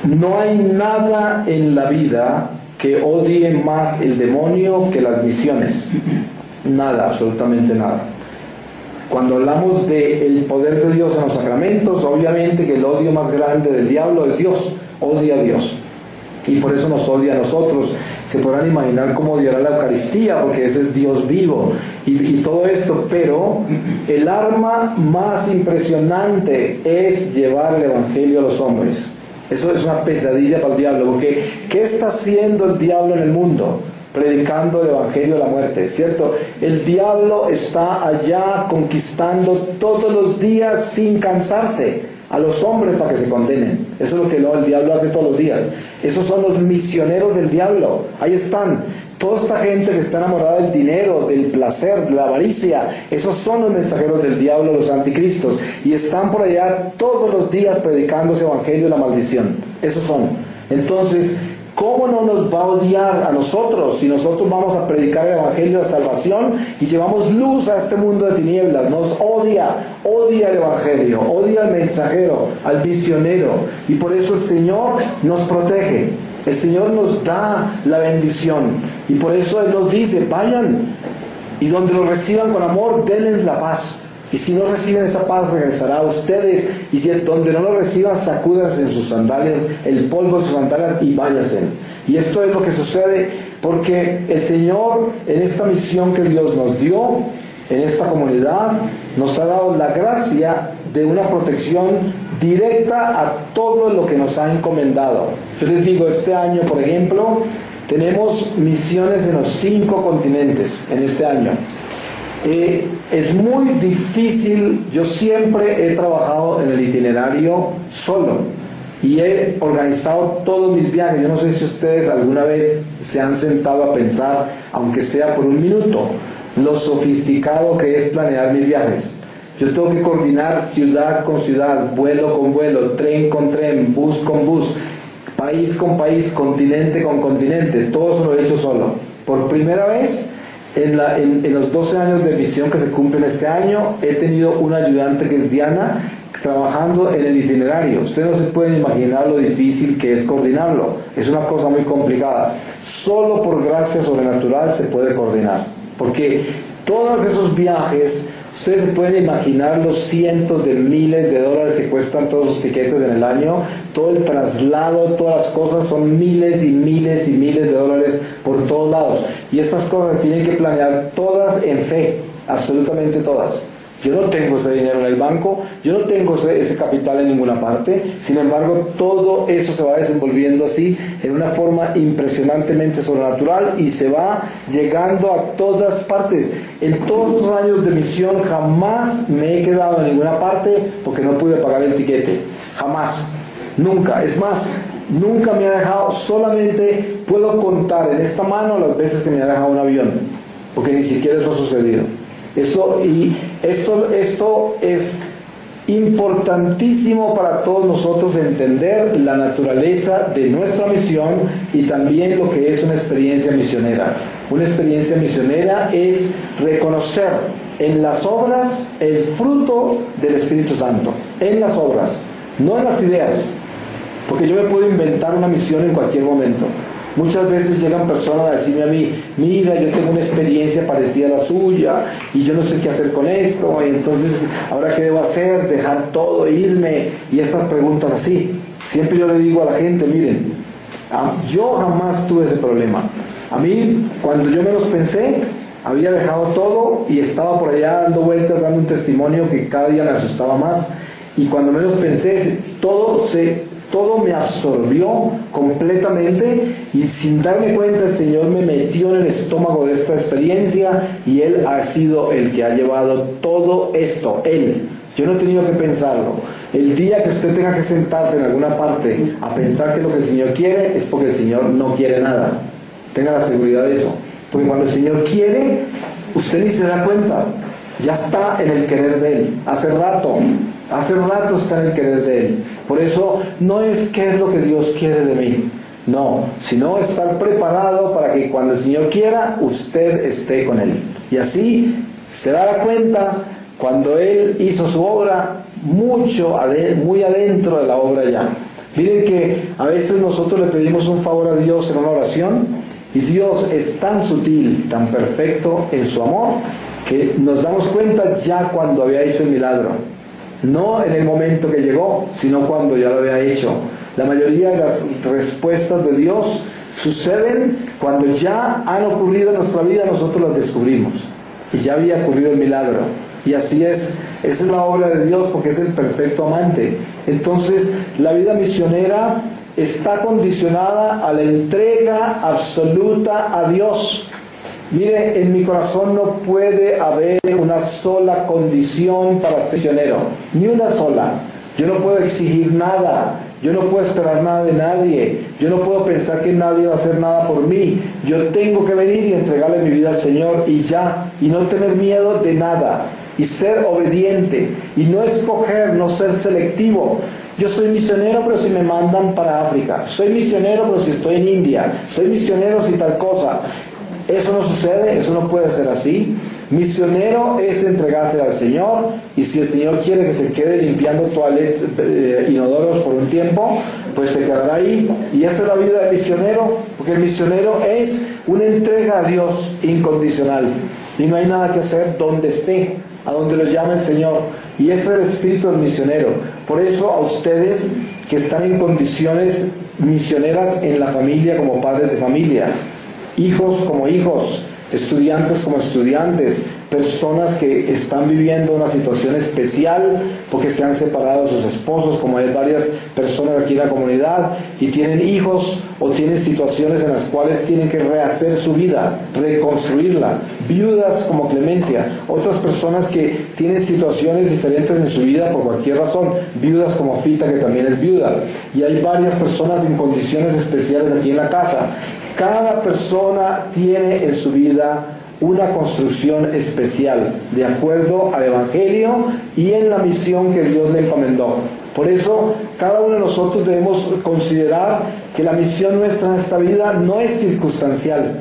no hay nada en la vida que odie más el demonio que las misiones. Nada, absolutamente nada. Cuando hablamos del poder de Dios en los sacramentos, obviamente que el odio más grande del diablo es Dios, odia a Dios. Y por eso nos odia a nosotros. Se podrán imaginar cómo odiará la Eucaristía, porque ese es Dios vivo y todo esto. Pero el arma más impresionante es llevar el Evangelio a los hombres. Eso es una pesadilla para el diablo, porque ¿qué está haciendo el diablo en el mundo? Predicando el Evangelio de la muerte, ¿cierto? El diablo está allá conquistando todos los días sin cansarse a los hombres para que se condenen. Eso es lo que el diablo hace todos los días. Esos son los misioneros del diablo. Ahí están. Toda esta gente que está enamorada del dinero, del placer, de la avaricia, esos son los mensajeros del diablo, los anticristos. Y están por allá todos los días predicando ese evangelio de la maldición. Esos son. Entonces, ¿cómo no nos va a odiar a nosotros si nosotros vamos a predicar el evangelio de salvación y llevamos luz a este mundo de tinieblas? Nos odia el evangelio, odia al mensajero, al misionero. Y por eso el Señor nos protege. El Señor nos da la bendición y por eso Él nos dice, vayan y donde los reciban con amor, denles la paz. Y si no reciben esa paz, regresará a ustedes. Y si donde no lo reciban, sacúdanse en sus sandalias, el polvo de sus sandalias y váyanse. Y esto es lo que sucede porque el Señor, en esta misión que Dios nos dio, en esta comunidad, nos ha dado la gracia de una protección directa a todo lo que nos ha encomendado. Yo les digo, este año, por ejemplo, tenemos misiones en los 5 continentes en este año. Es muy difícil. Yo siempre he trabajado en el itinerario solo y he organizado todos mis viajes. Yo no sé si ustedes alguna vez se han sentado a pensar, aunque sea por un minuto, lo sofisticado que es planear mis viajes. Yo tengo que coordinar ciudad con ciudad, vuelo con vuelo, tren con tren, bus con bus, país con país, continente con continente. Todo eso lo he hecho solo. Por primera vez en los 12 años de misión que se cumplen este año, he tenido una ayudante que es Diana, trabajando en el itinerario. Ustedes no se pueden imaginar lo difícil que es coordinarlo. Es una cosa muy complicada. Solo por gracia sobrenatural se puede coordinar. Porque todos esos viajes, ustedes se pueden imaginar los cientos de miles de dólares que cuestan todos los tiquetes en el año. Todo el traslado, todas las cosas son miles y miles y miles de dólares por todos lados. Y estas cosas tienen que planear todas en fe, absolutamente todas. Yo no tengo ese dinero en el banco, yo no tengo ese capital en ninguna parte. Sin embargo, todo eso se va desenvolviendo así, en una forma impresionantemente sobrenatural, y se va llegando a todas partes. En todos los años de misión jamás me he quedado en ninguna parte porque no pude pagar el tiquete. Jamás. Nunca. Es más, nunca me ha dejado. Solamente puedo contar en esta mano las veces que me ha dejado un avión, porque ni siquiera eso ha sucedido. Esto es importantísimo para todos nosotros, entender la naturaleza de nuestra misión y también lo que es una experiencia misionera. Una experiencia misionera es reconocer en las obras el fruto del Espíritu Santo. En las obras, no en las ideas, porque yo me puedo inventar una misión en cualquier momento. Muchas veces llegan personas a decirme a mí: mira, yo tengo una experiencia parecida a la suya y yo no sé qué hacer con esto, y entonces, ¿ahora qué debo hacer? ¿Dejar todo, irme? Y estas preguntas así. Siempre yo le digo a la gente: miren, yo jamás tuve ese problema. A mí, cuando yo menos pensé, había dejado todo y estaba por allá dando vueltas, dando un testimonio que cada día me asustaba más, y cuando menos pensé, todo me absorbió completamente, y sin darme cuenta el Señor me metió en el estómago de esta experiencia, y Él ha sido el que ha llevado todo esto. Él. Yo no he tenido que pensarlo. El día que usted tenga que sentarse en alguna parte a pensar que lo que el Señor quiere, es porque el Señor no quiere nada. Tenga la seguridad de eso. Porque cuando el Señor quiere, usted ni se da cuenta. Ya está en el querer de Él. Hace rato está en el querer de Él. Por eso no es qué es lo que Dios quiere de mí, no, sino estar preparado para que cuando el Señor quiera, usted esté con Él. Y así se dará cuenta cuando Él hizo su obra, muy adentro de la obra ya. Miren que a veces nosotros le pedimos un favor a Dios en una oración, y Dios es tan sutil, tan perfecto en su amor, que nos damos cuenta ya cuando había hecho el milagro. No en el momento que llegó, sino cuando ya lo había hecho. La mayoría de las respuestas de Dios suceden cuando ya han ocurrido en nuestra vida, nosotros las descubrimos. Y ya había ocurrido el milagro. Y así es. Esa es la obra de Dios, porque es el perfecto amante. Entonces, la vida misionera está condicionada a la entrega absoluta a Dios. Mire, en mi corazón no puede haber una sola condición para ser misionero, ni una sola. Yo no puedo exigir nada, yo no puedo esperar nada de nadie, yo no puedo pensar que nadie va a hacer nada por mí. Yo tengo que venir y entregarle mi vida al Señor y ya, y no tener miedo de nada, y ser obediente, y no escoger, no ser selectivo. Yo soy misionero, pero si me mandan para África. Soy misionero, pero si estoy en India. Soy misionero si tal cosa. Eso no sucede, eso no puede ser así. Misionero es entregarse al Señor, y si el Señor quiere que se quede limpiando inodoros por un tiempo, pues se quedará ahí. Y esa es la vida del misionero, porque el misionero es una entrega a Dios incondicional, y no hay nada que hacer donde esté, a donde lo llame el Señor. Y ese es el espíritu del misionero. Por eso a ustedes que están en condiciones misioneras en la familia, como padres de familia, hijos como hijos, estudiantes como estudiantes, personas que están viviendo una situación especial porque se han separado de sus esposos, como hay varias personas aquí en la comunidad, y tienen hijos o tienen situaciones en las cuales tienen que rehacer su vida, reconstruirla. Viudas como Clemencia, otras personas que tienen situaciones diferentes en su vida por cualquier razón, viudas como Fita, que también es viuda, y hay varias personas en condiciones especiales aquí en la casa. Cada persona tiene en su vida una construcción especial, de acuerdo al Evangelio y en la misión que Dios le encomendó. Por eso, cada uno de nosotros debemos considerar que la misión nuestra en esta vida no es circunstancial,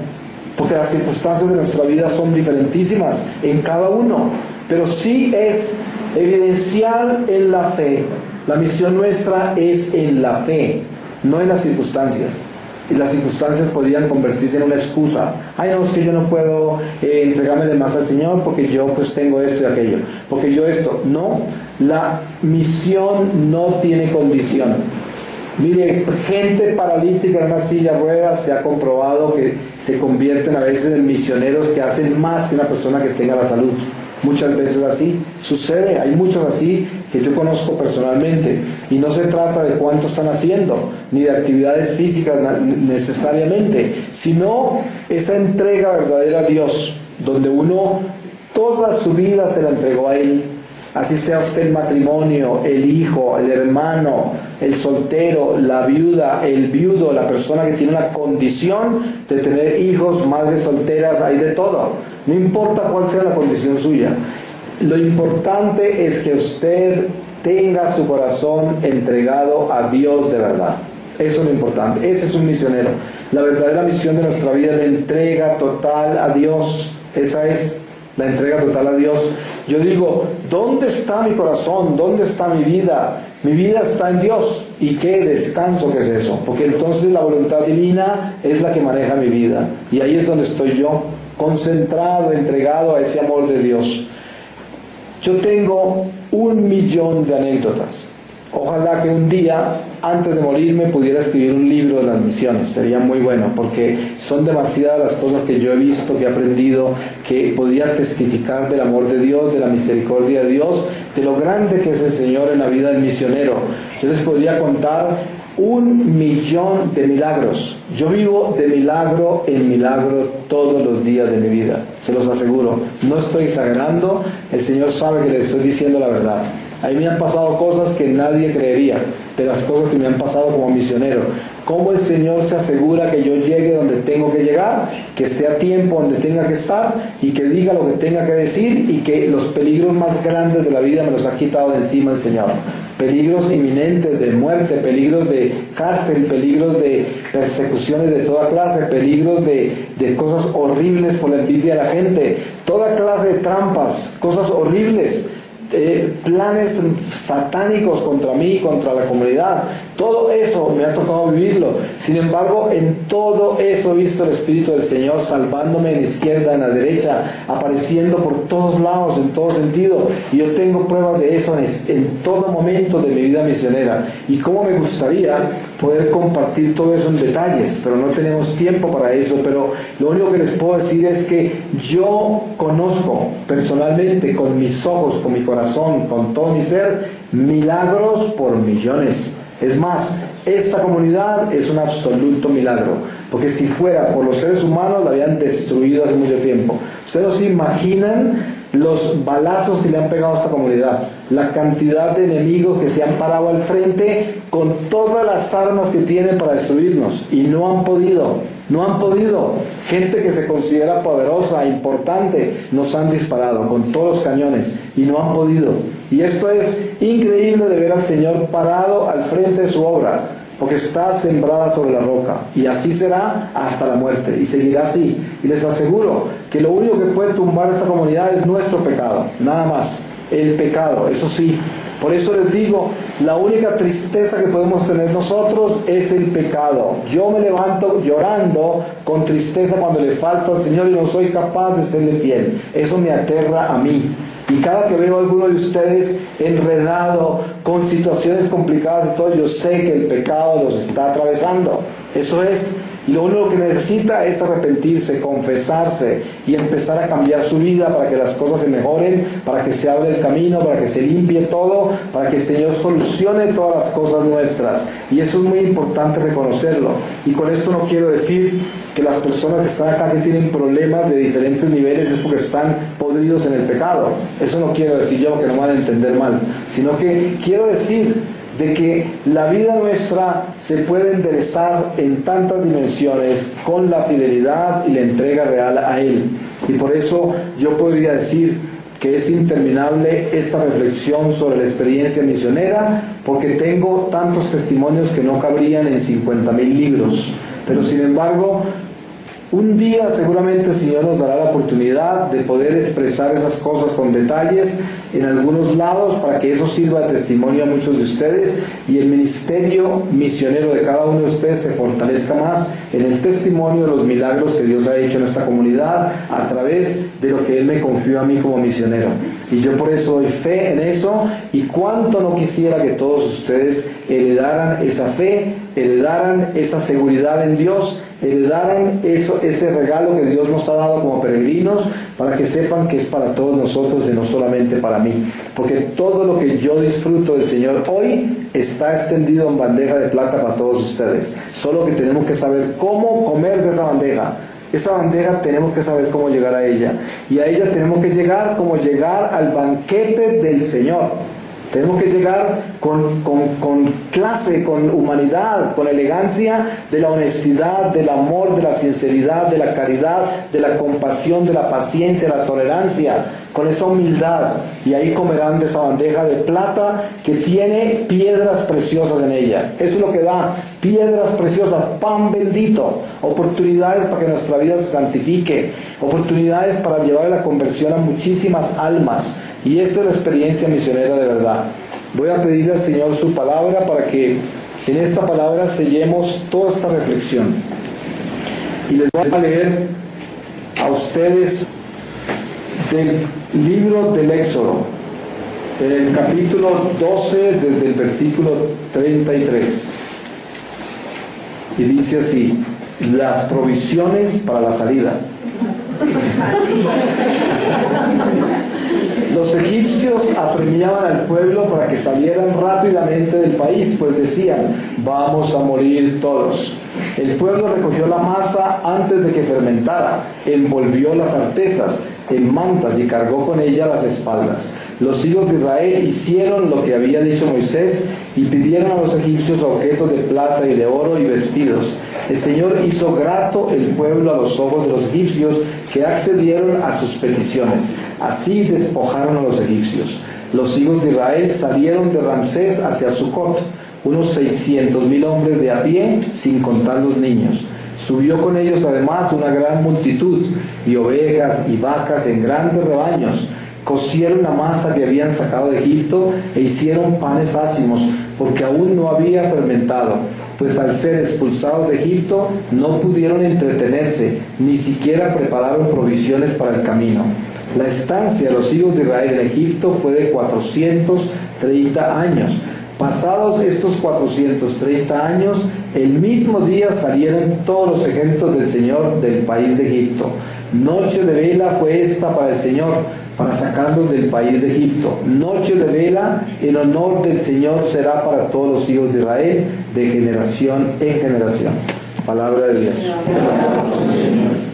porque las circunstancias de nuestra vida son diferentísimas en cada uno, pero sí es evidencial en la fe. La misión nuestra es en la fe, no en las circunstancias. Y las circunstancias podrían convertirse en una excusa. Ay, no, es que yo no puedo entregarme de más al Señor porque yo pues tengo esto y aquello, porque yo esto. No, la misión no tiene condición. Mire, gente paralítica en una silla de ruedas, se ha comprobado que se convierten a veces en misioneros que hacen más que una persona que tenga la salud. muchas veces así. Sucede, hay muchos así que yo conozco personalmente. Y no se trata de cuánto están haciendo, ni de actividades físicas necesariamente, sino esa entrega verdadera a Dios, donde uno toda su vida se la entregó a Él. Así sea usted el matrimonio, el hijo, el hermano, el soltero, la viuda, el viudo, la persona que tiene una condición de tener hijos, madres solteras, hay de todo. No importa cuál sea la condición suya. Lo importante es que usted tenga su corazón entregado a Dios de verdad. Eso es lo importante. Ese es un misionero. La verdadera misión de nuestra vida es la entrega total a Dios. Esa es la entrega total a Dios. Yo digo, ¿dónde está mi corazón? ¿Dónde está mi vida? Mi vida está en Dios. ¿Y qué descanso que es eso? Porque entonces la voluntad divina es la que maneja mi vida. Y ahí es donde estoy yo, concentrado, entregado a ese amor de Dios. Yo tengo 1.000.000 de anécdotas. Ojalá que un día, antes de morirme, pudiera escribir un libro de las misiones. Sería muy bueno, porque son demasiadas las cosas que yo he visto, que he aprendido, que podría testificar del amor de Dios, de la misericordia de Dios, de lo grande que es el Señor en la vida del misionero. Yo les podría contar 1.000.000 de milagros. Yo vivo de milagro en milagro todos los días de mi vida, se los aseguro. No estoy exagerando, el Señor sabe que les estoy diciendo la verdad. A mí me han pasado cosas que nadie creería, de las cosas que me han pasado como misionero. Cómo el Señor se asegura que yo llegue donde tengo que llegar, que esté a tiempo donde tenga que estar y que diga lo que tenga que decir, y que los peligros más grandes de la vida me los ha quitado de encima el Señor. Peligros inminentes de muerte, peligros de cárcel, peligros de persecuciones de toda clase, peligros de cosas horribles por la envidia de la gente, toda clase de trampas, cosas horribles. Planes satánicos contra mí, contra la comunidad. Todo eso me ha tocado vivirlo. Sin embargo, en todo eso he visto el Espíritu del Señor salvándome en la izquierda, en la derecha, apareciendo por todos lados, en todo sentido. Y yo tengo pruebas de eso en todo momento de mi vida misionera. Y cómo me gustaría poder compartir todo eso en detalles, pero no tenemos tiempo para eso. Pero lo único que les puedo decir es que yo conozco personalmente, con mis ojos, con mi corazón, con todo mi ser, milagros por millones. Es más, esta comunidad es un absoluto milagro, porque si fuera por los seres humanos la habían destruido hace mucho tiempo. Ustedes no se imaginan los balazos que le han pegado a esta comunidad, la cantidad de enemigos que se han parado al frente con todas las armas que tienen para destruirnos, y no han podido. Gente que se considera poderosa, importante, nos han disparado con todos los cañones y no han podido. Y esto es increíble, de ver al Señor parado al frente de su obra, porque está sembrada sobre la roca, y así será hasta la muerte, y seguirá así. Y les aseguro que lo único que puede tumbar esta comunidad es nuestro pecado, nada más. El pecado, eso sí. Por eso les digo, la única tristeza que podemos tener nosotros es el pecado. Yo me levanto llorando con tristeza cuando le falta al Señor y no soy capaz de serle fiel. Eso me aterra a mí. Y cada que veo a alguno de ustedes enredado con situaciones complicadas y todo, yo sé que el pecado los está atravesando. Eso es. Y lo único que necesita es arrepentirse, confesarse y empezar a cambiar su vida para que las cosas se mejoren, para que se abra el camino, para que se limpie todo, para que el Señor solucione todas las cosas nuestras. Y eso es muy importante reconocerlo. Y con esto no quiero decir que las personas que están acá, que tienen problemas de diferentes niveles, es porque están podridos en el pecado. Eso no quiero decir yo, que no van a entender mal. Sino que quiero decir de que la vida nuestra se puede enderezar en tantas dimensiones con la fidelidad y la entrega real a Él. Y por eso yo podría decir que es interminable esta reflexión sobre la experiencia misionera, porque tengo tantos testimonios que no cabrían en 50.000 libros. Pero sin embargo, un día seguramente el Señor nos dará la oportunidad de poder expresar esas cosas con detalles en algunos lados, para que eso sirva de testimonio a muchos de ustedes y el ministerio misionero de cada uno de ustedes se fortalezca más en el testimonio de los milagros que Dios ha hecho en esta comunidad a través de lo que Él me confió a mí como misionero. Y yo por eso doy fe en eso, y cuánto no quisiera que todos ustedes heredaran esa fe, heredaran esa seguridad en Dios, heredaran ese regalo que Dios nos ha dado como peregrinos, para que sepan que es para todos nosotros y no solamente para mí. Porque todo lo que yo disfruto del Señor hoy está extendido en bandeja de plata para todos ustedes. Solo que tenemos que saber cómo comer de esa bandeja. Esa bandeja tenemos que saber cómo llegar a ella. Y a ella tenemos que llegar como llegar al banquete del Señor. Tenemos que llegar con clase, con humanidad, con elegancia, de la honestidad, del amor, de la sinceridad, de la caridad, de la compasión, de la paciencia, de la tolerancia, con esa humildad. Y ahí comerán de esa bandeja de plata que tiene piedras preciosas en ella. Eso es lo que da, piedras preciosas, pan bendito, oportunidades para que nuestra vida se santifique, oportunidades para llevar a la conversión a muchísimas almas. Y esa es la experiencia misionera de verdad. Voy a pedirle al Señor su palabra para que en esta palabra sellemos toda esta reflexión. Y les voy a leer a ustedes del libro del Éxodo, en el capítulo 12, desde el versículo 33. Y dice así: las provisiones para la salida. Los egipcios apremiaban al pueblo para que salieran rápidamente del país, pues decían: vamos a morir todos. El pueblo recogió la masa antes de que fermentara, envolvió las artesas en mantas y cargó con ella las espaldas. Los hijos de Israel hicieron lo que había dicho Moisés y pidieron a los egipcios objetos de plata y de oro y vestidos. El Señor hizo grato el pueblo a los ojos de los egipcios, que accedieron a sus peticiones. Así despojaron a los egipcios. Los hijos de Israel salieron de Ramsés hacia Sucot, unos 600,000 hombres de a pie, sin contar los niños. Subió con ellos además una gran multitud, y ovejas y vacas en grandes rebaños. Cocieron la masa que habían sacado de Egipto e hicieron panes ácimos, porque aún no había fermentado, pues al ser expulsados de Egipto no pudieron entretenerse, ni siquiera prepararon provisiones para el camino. La estancia de los hijos de Israel en Egipto fue de 430 años. Pasados estos 430 años, el mismo día salieron todos los ejércitos del Señor del país de Egipto. Noche de vela fue esta para el Señor, para sacarlos del país de Egipto. Noche de vela en honor del Señor será para todos los hijos de Israel, de generación en generación. Palabra de Dios.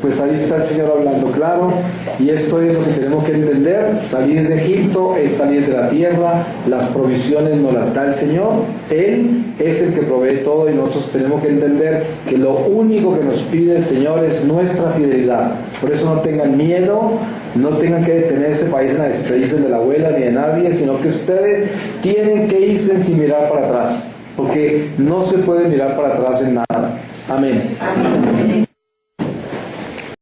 Pues ahí está el Señor hablando claro, y esto es lo que tenemos que entender. Salir de Egipto es salir de la tierra. Las provisiones nos las da el Señor. Él es el que provee todo, y nosotros tenemos que entender que lo único que nos pide el Señor es nuestra fidelidad. Por eso no tengan miedo, no tengan que detenerse para irse a despedirse de la abuela ni de nadie, sino que ustedes tienen que irse sin mirar para atrás, porque no se puede mirar para atrás en nada. Amén. Amén.